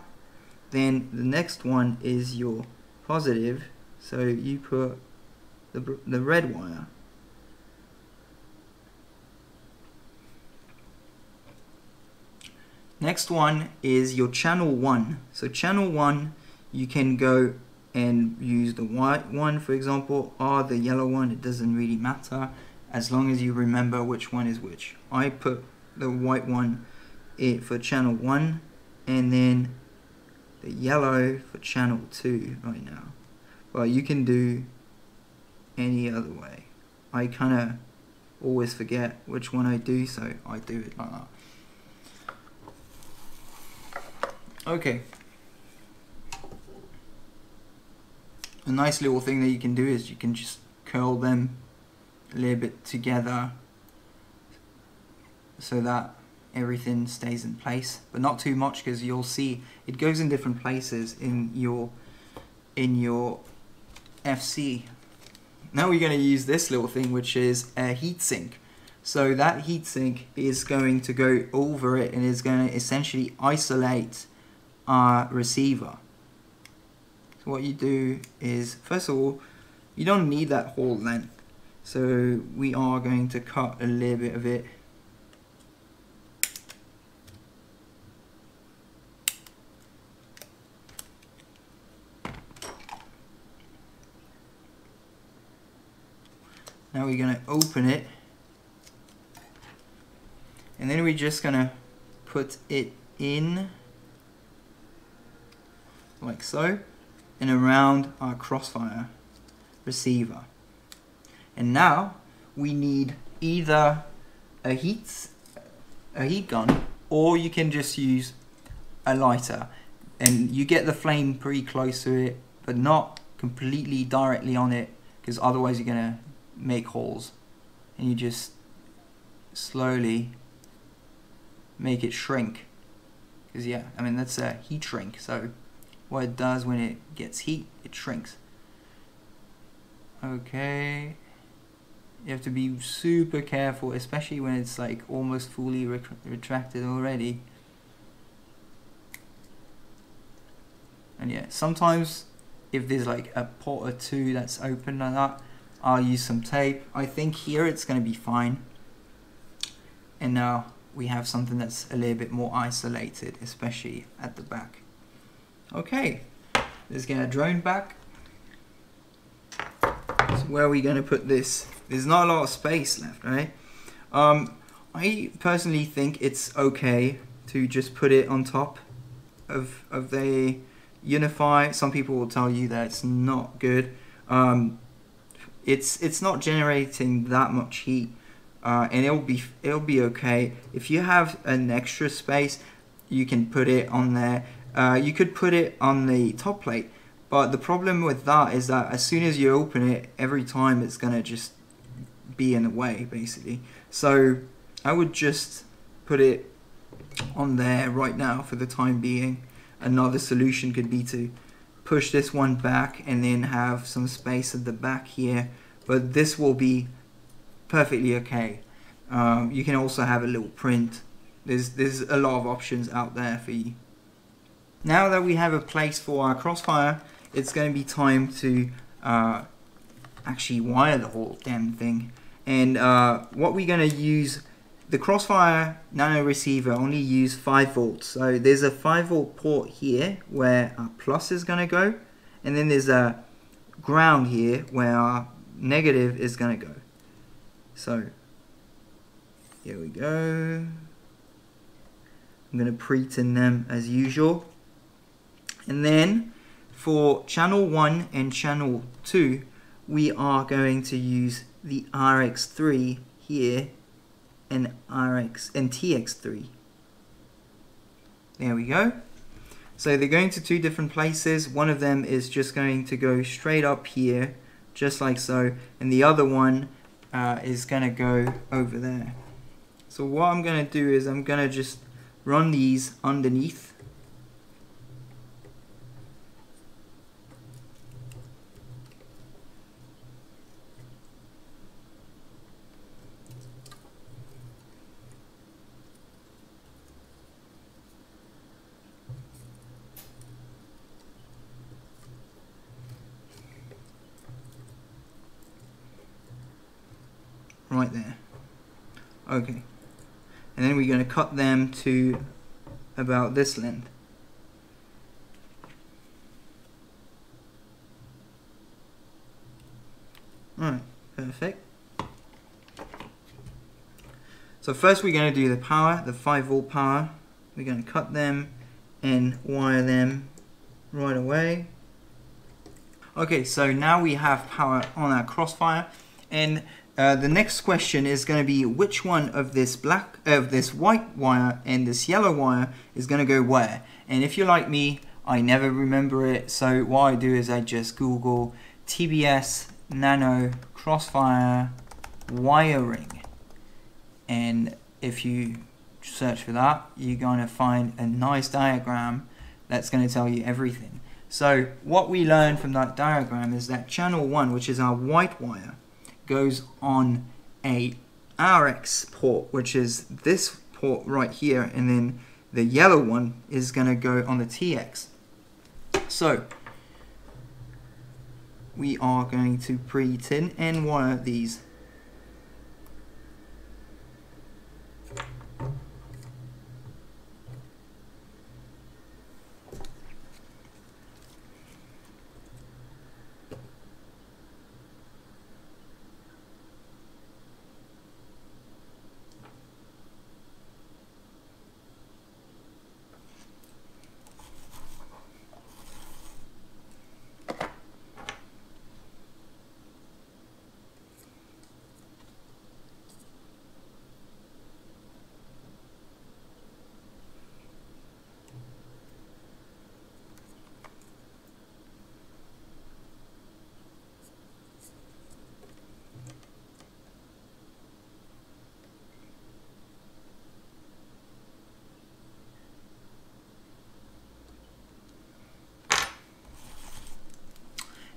Then the next one is your positive, so you put the red wire. Next one is your channel 1. So channel 1, you can go and use the white one, for example, or the yellow one. It doesn't really matter as long as you remember which one is which. I put the white one for channel 1 and then the yellow for channel 2 right now. Well, you can do any other way. I kind of always forget which one I do, so I do it like that. Okay. A nice little thing that you can do is you can just curl them a little bit together so that everything stays in place, but not too much, because you'll see it goes in different places in your FC. Now we're going to use this little thing, which is a heatsink. So that heatsink is going to go over it and is going to essentially isolate our receiver. So what you do is, first of all, you don't need that whole length, so we are going to cut a little bit of it. Now we're going to open it, and then we're just going to put it in like so, and around our crossfire receiver. And now we need either a heat gun, or you can just use a lighter, and you get the flame pretty close to it, but not completely directly on it, because otherwise you're gonna make holes. And you just slowly make it shrink, because yeah, I mean that's a heat shrink, so what it does when it gets heat, it shrinks. Okay, you have to be super careful, especially when it's like almost fully retracted already. And yeah, sometimes if there's like a port or two that's open like that, I'll use some tape. I think here it's going to be fine. And now we have something that's a little bit more isolated, especially at the back. Okay, let's get our drone back. So where are we going to put this? There's not a lot of space left, right? I personally think it's okay to just put it on top of the Unify. Some people will tell you that it's not good. It's not generating that much heat, and it'll be okay. If you have an extra space, you can put it on there. You could put it on the top plate, but the problem with that is that as soon as you open it, every time it's gonna just be in the way, basically. So I would just put it on there right now for the time being. Another solution could be to push this one back and then have some space at the back here, but this will be perfectly okay. You can also have a little print. There's a lot of options out there for you. Now that we have a place for our crossfire, it's going to be time to actually wire the whole damn thing. And what we're going to use, the crossfire nano receiver only use 5 volts. So there's a 5 volt port here where our plus is going to go, and then there's a ground here where our negative is going to go. So here we go. I'm going to pre-tin them as usual. And then for channel 1 and channel 2, we are going to use the RX3 here and TX3. There we go. So they're going to 2 different places. One of them is just going to go straight up here, just like so, and the other one is going to go over there. So what I'm going to do is I'm going to just run these underneath. Right there. Okay. And then we're going to cut them to about this length. Alright, perfect. So first we're going to do the power, the 5-volt power. We're going to cut them and wire them right away. Okay, so now we have power on our crossfire, and the next question is going to be which one of this white wire and this yellow wire is going to go where. And if you're like me, I never remember it, so what I do is I just Google TBS nano crossfire wiring, and if you search for that, you're going to find a nice diagram that's going to tell you everything. So what we learned from that diagram is that channel 1, which is our white wire, goes on a RX port, which is this port right here, and then the yellow one is going to go on the TX. So we are going to pre-tin and wire these.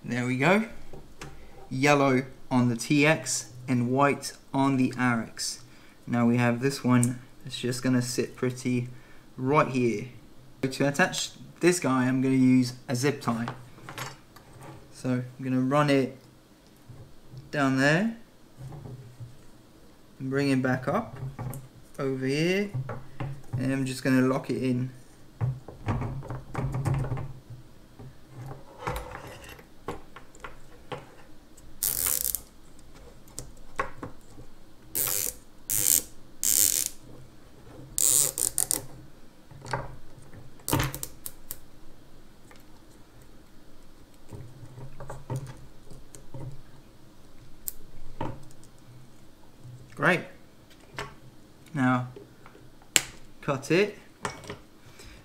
There we go. Yellow on the TX and white on the RX. Now we have this one. It's just going to sit pretty right here. To attach this guy, I'm going to use a zip tie. So I'm going to run it down there and bring it back up over here, and I'm just going to lock it in. Great. Now cut it,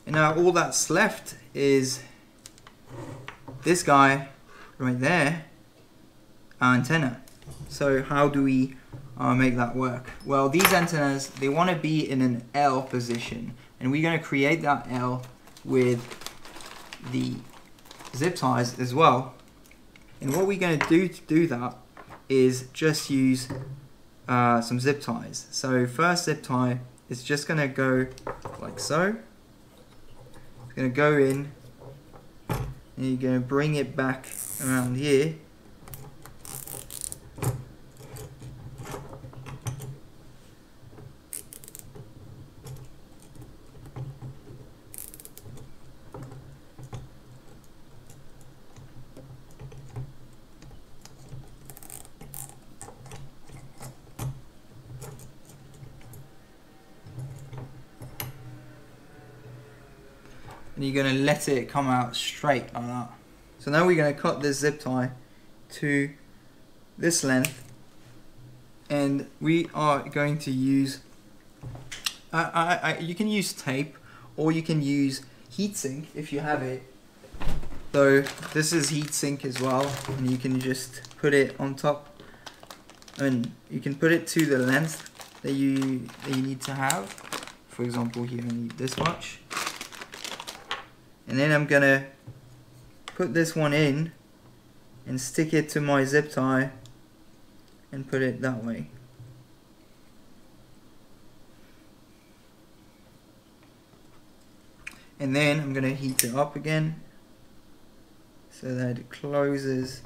and now all that's left is this guy right there, our antenna. So how do we make that work? Well, these antennas, they want to be in an L position, and we're going to create that L with the zip ties as well. And what we're going to do that is just use some zip ties. So first zip tie is just going to go like so. It's going to go in, and you're going to bring it back around here. And you're going to let it come out straight like that. So now we're going to cut this zip tie to this length, and we are going to use you can use tape, or you can use heatsink if you have it. So this is heatsink as well, and you can just put it on top and you can put it to the length that you need to have. For example, here I need this much, and then I'm gonna put this one in and stick it to my zip tie and put it that way. And then I'm gonna heat it up again so that it closes.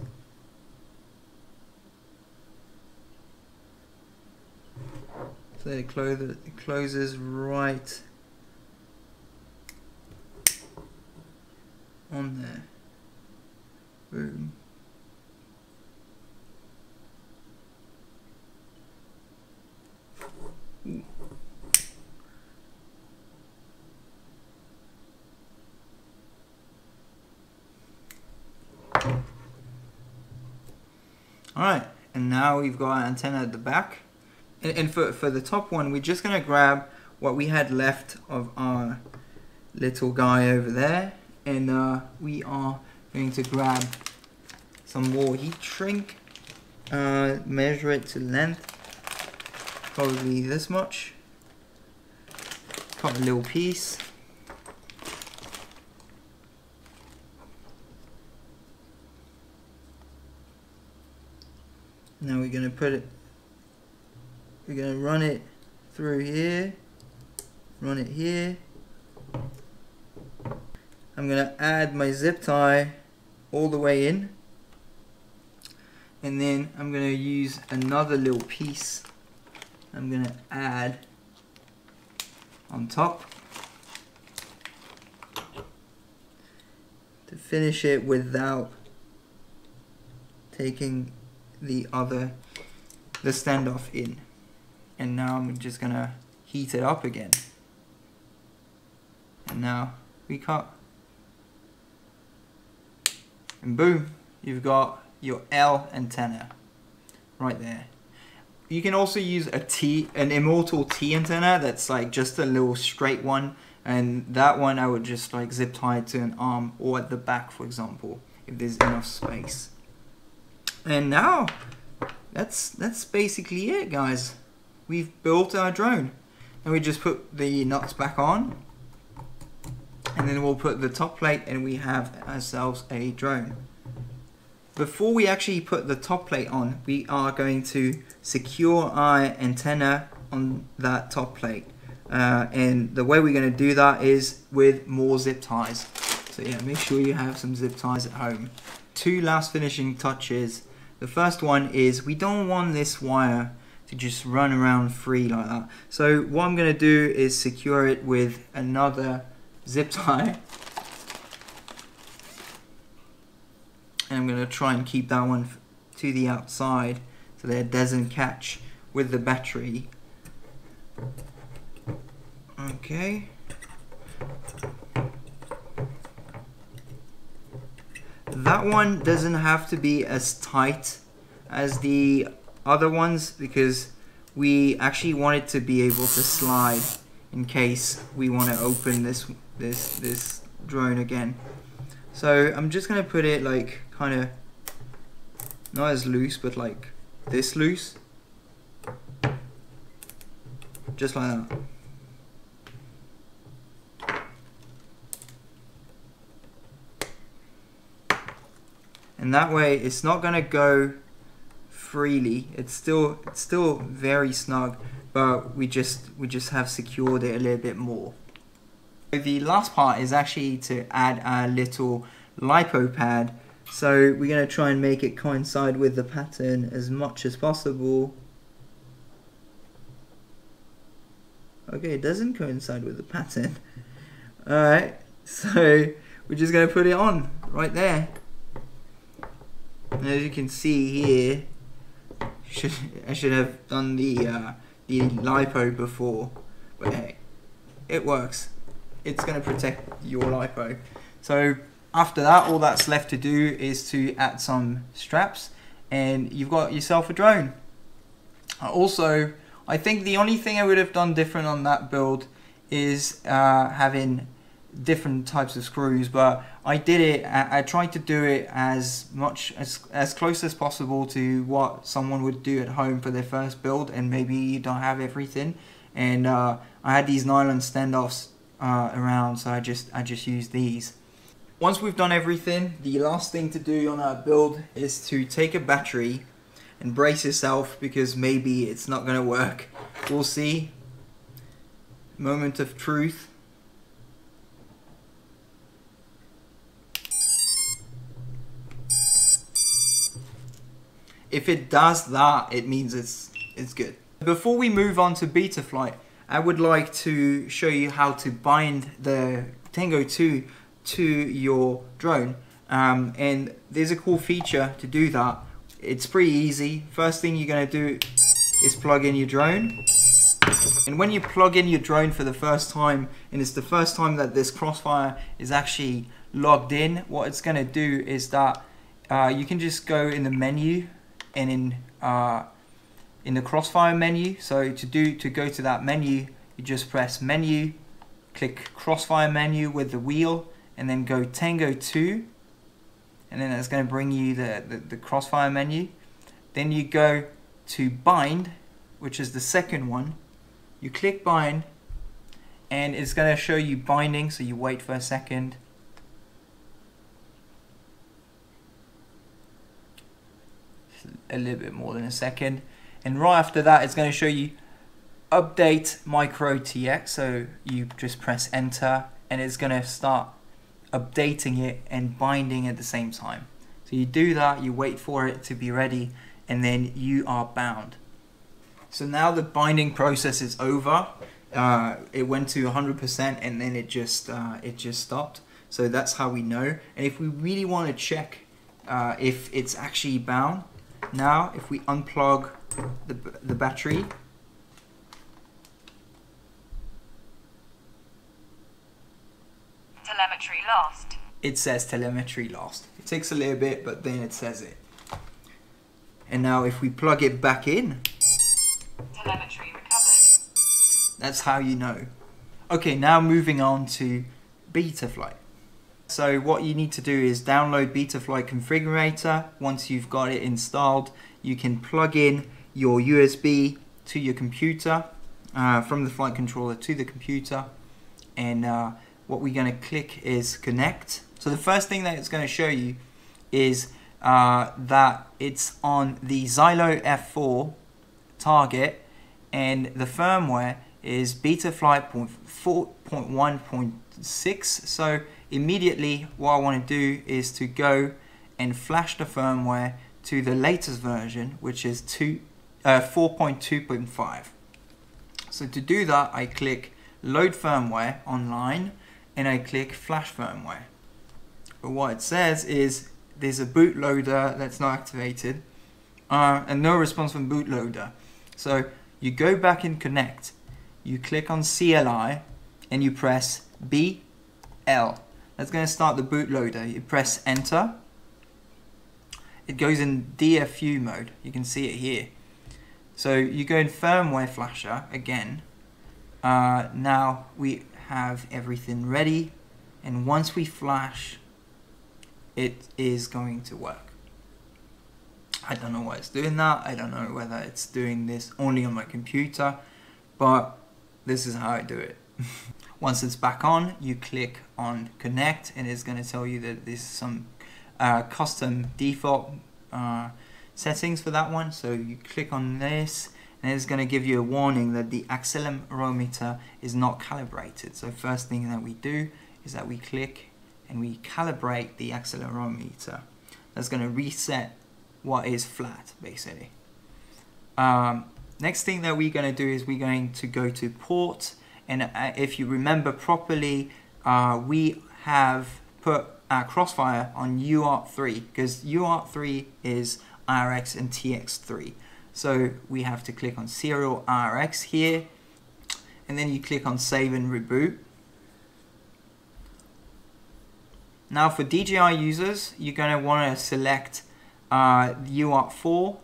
So that it closes right on there. Boom. Ooh. Alright, and now we've got our antenna at the back. And for the top one, we're just going to grab what we had left of our little guy over there. And we are going to grab some more heat shrink, measure it to length, probably this much. Cut a little piece. Now we're going to put it, we're going to run it through here, run it here. I'm going to add my zip tie all the way in, and then I'm going to use another little piece I'm going to add on top to finish it without taking the standoff in. And now I'm just gonna heat it up again, and now we cut, and boom, you've got your L antenna right there. You can also use an Immortal T antenna that's like just a little straight one, and that one I would just like zip tie it to an arm or at the back, for example, if there's enough space. And now that's basically it, guys. We've built our drone, and we just put the nuts back on, and then we'll put the top plate, and we have ourselves a drone. Before we actually put the top plate on, we are going to secure our antenna on that top plate, and the way we're going to do that is with more zip ties. So yeah, make sure you have some zip ties at home. Two last finishing touches. The first one is we don't want this wire to just run around free like that. So what I'm going to do is secure it with another zip tie. And I'm going to try and keep that one to the outside so that it doesn't catch with the battery. Okay. That one doesn't have to be as tight as the other ones because we actually want it to be able to slide in case we want to open this drone again. So I'm just gonna put it like kind of not as loose, but like this loose, just like that. And that way it's not gonna go freely. It's still very snug, but we just have secured it a little bit more. So the last part is actually to add our little lipo pad. So we're gonna try and make it coincide with the pattern as much as possible. Okay, it doesn't coincide with the pattern. Alright, so we're just gonna put it on right there. And as you can see here, I should have done the lipo before, but hey, it works. It's going to protect your lipo. So after that, all that's left to do is to add some straps, and you've got yourself a drone. Also, I think the only thing I would have done different on that build is having different types of screws, but I did it, I tried to do it as close as possible to what someone would do at home for their first build, and maybe you don't have everything. And I had these nylon standoffs around, so I just used these. Once we've done everything, the last thing to do on our build is to take a battery and brace yourself, because maybe it's not going to work. We'll see. Moment of truth. If it does that, it means it's good. Before we move on to beta flight, I would like to show you how to bind the Tango 2 to your drone. And there's a cool feature to do that. It's pretty easy. First thing you're going to do is plug in your drone. And when you plug in your drone for the first time, and it's the first time that this Crossfire is actually logged in, what it's going to do is that you can just go in the menu, and in the Crossfire menu, so to go to that menu, you just press menu, click Crossfire menu with the wheel, and then go Tango 2, and then that's going to bring you the Crossfire menu. Then you go to bind, which is the second one. You click bind, and it's going to show you binding, so you wait for a second. A little bit more than a second, and right after that it's going to show you update micro TX, so you just press enter, and it's going to start updating it and binding at the same time. So you do that, you wait for it to be ready, and then you are bound. So now the binding process is over. It went to 100%, and then it just stopped. So that's how we know. And if we really want to check if it's actually bound, now if we unplug the battery, telemetry lost. It says telemetry lost. It takes a little bit, but then it says it. And now if we plug it back in, telemetry recovered. That's how you know. Okay, now moving on to beta flight. So what you need to do is download Betaflight Configurator. Once you've got it installed, you can plug in your USB to your computer, from the flight controller to the computer, and what we're going to click is connect. So the first thing that it's going to show you is that it's on the Xylo F4 target, and the firmware is Betaflight 4.1.6. So immediately what I want to do is to go and flash the firmware to the latest version, which is 4.2.5. So to do that, I click load firmware online, and I click flash firmware. But what it says is there's a bootloader that's not activated, and no response from bootloader. So you go back and connect, you click on CLI, and you press BL. That's going to start the bootloader. You press enter. It goes in DFU mode. You can see it here. So you go in firmware flasher again. Now we have everything ready, and once we flash, it is going to work. I don't know why it's doing that. I don't know whether it's doing this only on my computer, but this is how I do it. Once it's back on, you click on connect, and it's going to tell you that there's some custom default settings for that one. So you click on this, and it's going to give you a warning that the accelerometer is not calibrated. So first thing that we do is that we click and we calibrate the accelerometer. That's going to reset what is flat, basically. Next thing that we're going to do is we're going to go to port, and if you remember properly, we have put our Crossfire on UART3, because UART3 is RX and TX3. So we have to click on serial RX here, and then you click on save and reboot. Now for DJI users, you're going to want to select UART4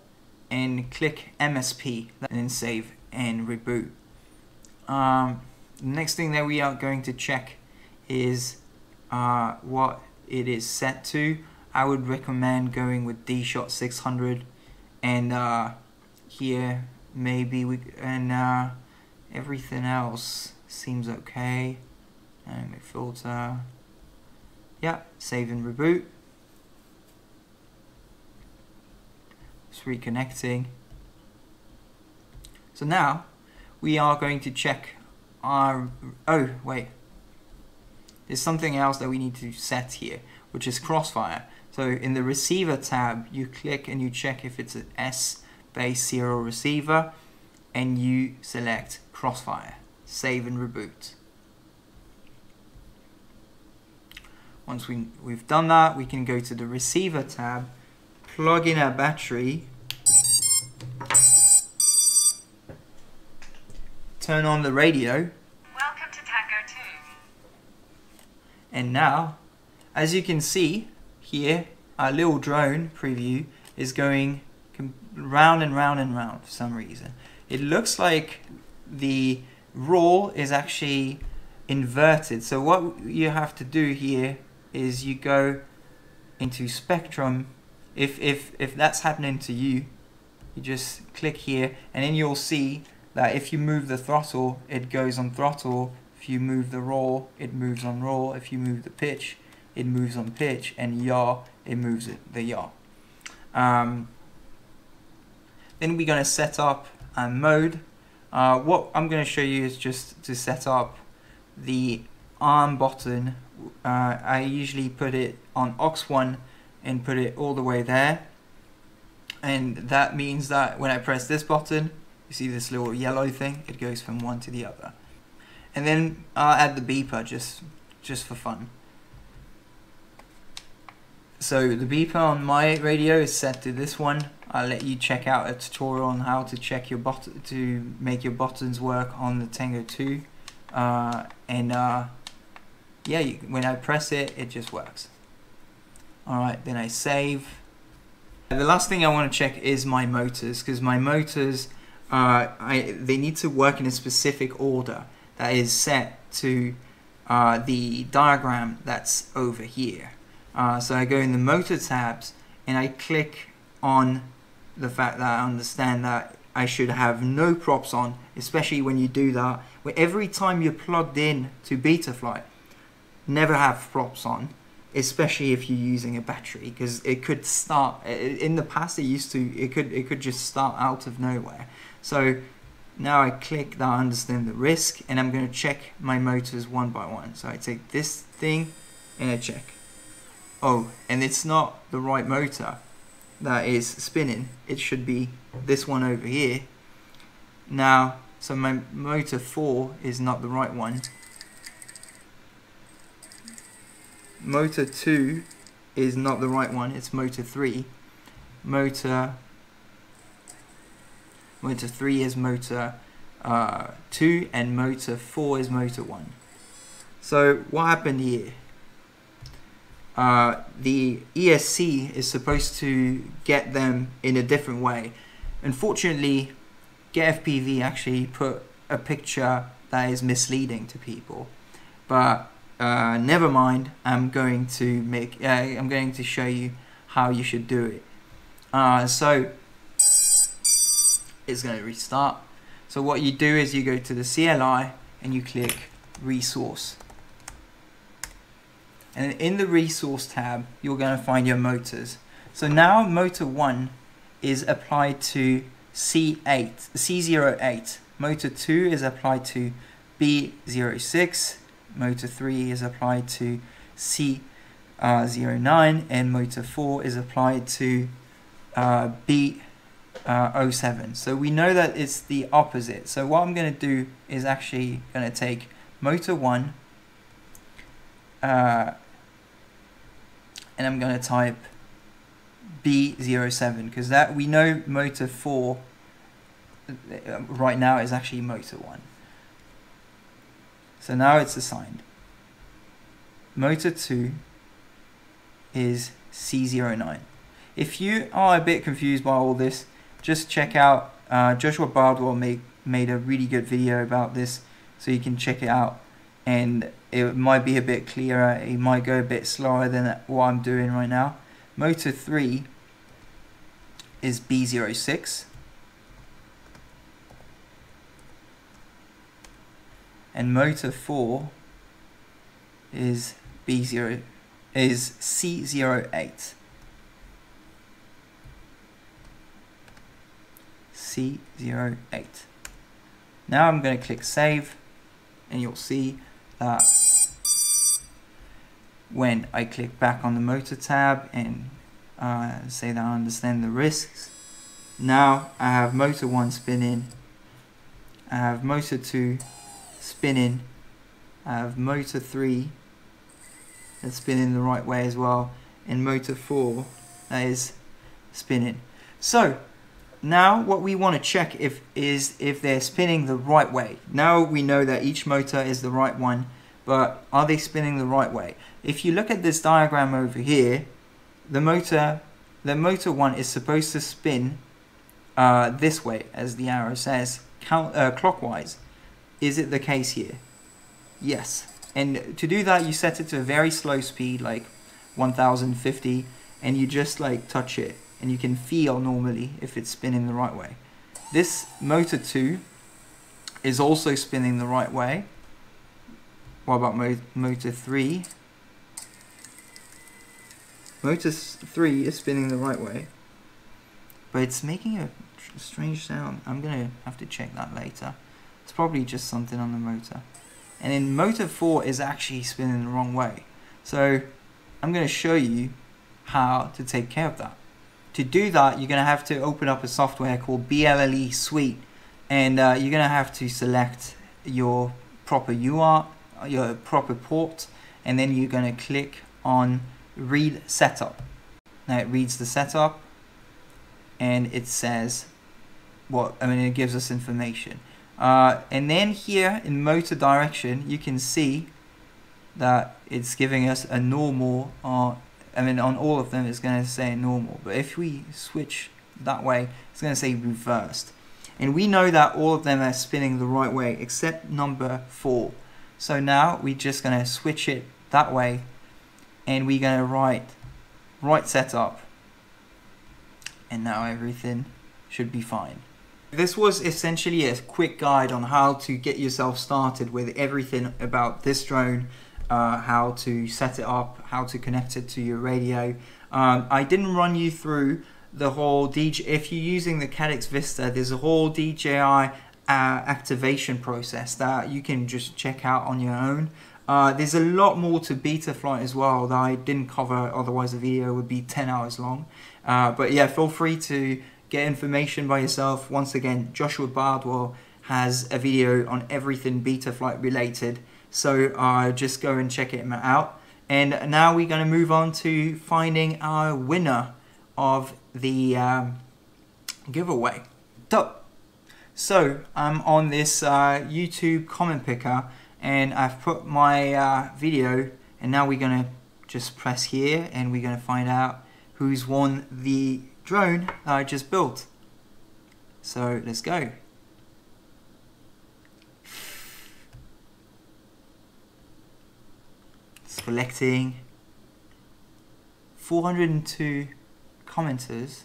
and click MSP, and then save and reboot. The next thing that we are going to check is what it is set to. I would recommend going with D-Shot 600, and here maybe everything else seems okay. Dynamic filter, yeah, save and reboot. It's reconnecting. So now we are going to check our, oh wait, there's something else that we need to set here, which is crossfire. So in the receiver tab, you click and you check if it's an S base serial receiver, and you select crossfire, save and reboot. Once we've done that, we can go to the receiver tab, plug in our battery, turn on the radio. Welcome to Tango 2. And now, as you can see here, our little drone preview is going round and round and round for some reason. It looks like the roll is actually inverted. So what you have to do here is you go into spectrum. If that's happening to you, you just click here, and then you'll see that if you move the throttle, it goes on throttle. If you move the roll, it moves on roll. If you move the pitch, it moves on pitch, and yaw, it moves the yaw. Then we're going to set up a mode. What I'm going to show you is just to set up the arm button. I usually put it on aux1 and put it all the way there, and that means that when I press this button, you see this little yellow thing, it goes from one to the other. And then I'll add the beeper just for fun. So the beeper on my radio is set to this one. I'll let you check out a tutorial on how to check your button to make your buttons work on the Tango 2. Yeah, when I press it, it just works. Alright, then I save. The last thing I want to check is my motors, because my motors, they need to work in a specific order that is set to the diagram that's over here. So I go in the motor tabs and I click on the fact that I understand that I should have no props on, especially when you do that. Where every time you're plugged in to Betaflight, never have props on, especially if you're using a battery, because it could start. In the past, it could just start out of nowhere. So now I click that I understand the risk, and I'm going to check my motors one by one. So I take this thing and I check. Oh, and it's not the right motor that is spinning. It should be this one over here. Now, so my motor 4 is not the right one. Motor 2 is not the right one, it's motor 3. Motor 3 is motor 2, and motor 4 is motor 1. So what happened here? The ESC is supposed to get them in a different way. Unfortunately, Get FPV actually put a picture that is misleading to people, but never mind. I'm going to show you how you should do it. So it's going to restart. So what you do is you go to the CLI and you click resource, and in the resource tab you're going to find your motors. So now motor 1 is applied to C08, motor 2 is applied to B06, motor 3 is applied to C09, and motor 4 is applied to B07. So we know that it's the opposite. So what I'm going to do is actually going to take motor 1 and I'm going to type B07, because that we know motor 4 right now is actually motor 1. So now it's assigned. Motor 2 is C09. If you are a bit confused by all this, just check out Joshua Bardwell made a really good video about this, so you can check it out and it might be a bit clearer, it might go a bit slower than what I'm doing right now. Motor 3 is B06, and motor 4 is C08. C08. Now I'm going to click save, and you'll see that when I click back on the motor tab and say that I understand the risks, now I have motor 1 spinning, I have motor 2 spinning, I have motor 3 that's spinning the right way as well, and motor 4 that is spinning. So now what we want to check is if they're spinning the right way. Now we know that each motor is the right one, but are they spinning the right way? If you look at this diagram over here, the motor 1 is supposed to spin this way, as the arrow says, clockwise. Is it the case here? Yes. And to do that, you set it to a very slow speed, like 1050, and you just like touch it, and you can feel normally if it's spinning the right way. This motor 2 is also spinning the right way. What about motor 3? Motor 3 is spinning the right way, but it's making a strange sound. I'm gonna have to check that later. It's probably just something on the motor. And then motor 4 is actually spinning the wrong way. So I'm going to show you how to take care of that. To do that, you're going to have to open up a software called BLLE Suite, and you're going to have to select your proper UART, your proper port, and then you're going to click on read setup. Now it reads the setup, and it says it gives us information. And then here in motor direction, you can see that it's giving us a normal, on all of them it's going to say normal, but if we switch that way, it's going to say reversed. And we know that all of them are spinning the right way except number 4. So now we're just going to switch it that way, and we're going to write right setup, and now everything should be fine. This was essentially a quick guide on how to get yourself started with everything about this drone, how to set it up, how to connect it to your radio. I didn't run you through the whole DJ. If you're using the Caddx Vista, there's a whole DJI activation process that you can just check out on your own. There's a lot more to Betaflight as well that I didn't cover, otherwise the video would be 10 hours long. But yeah, feel free to get information by yourself. Once again, Joshua Bardwell has a video on everything Betaflight related, so just go and check it out. And now we're going to move on to finding our winner of the giveaway. So I'm on this YouTube comment picker, and I've put my video, and now we're going to just press here, and we're going to find out who's won the drone that I just built. So let's go. It's collecting 402 commenters.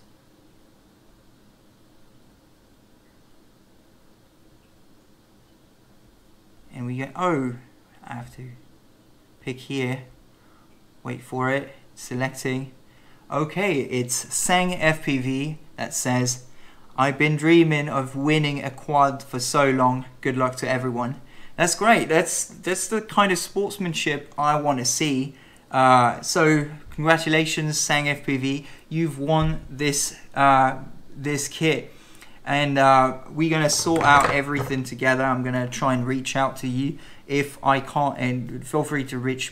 And we go, oh, I have to pick here, wait for it, selecting. Okay, it's Sang FPV that says, I've been dreaming of winning a quad for so long. Good luck to everyone. That's great. That's the kind of sportsmanship I want to see. So congratulations, Sang FPV. You've won this this kit, and we're gonna sort out everything together. I'm gonna try and reach out to you if I can't, and feel free to reach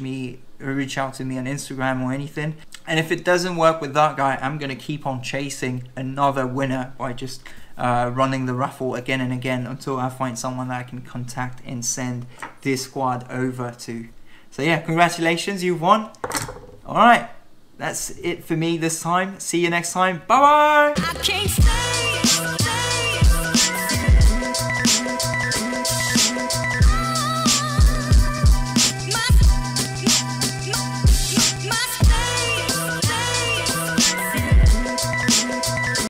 out to me on Instagram or anything. And if it doesn't work with that guy, I'm gonna keep on chasing another winner by just running the raffle again and again until I find someone that I can contact and send this squad over to. So yeah, congratulations, you've won. All right, that's it for me this time. See you next time. Bye bye.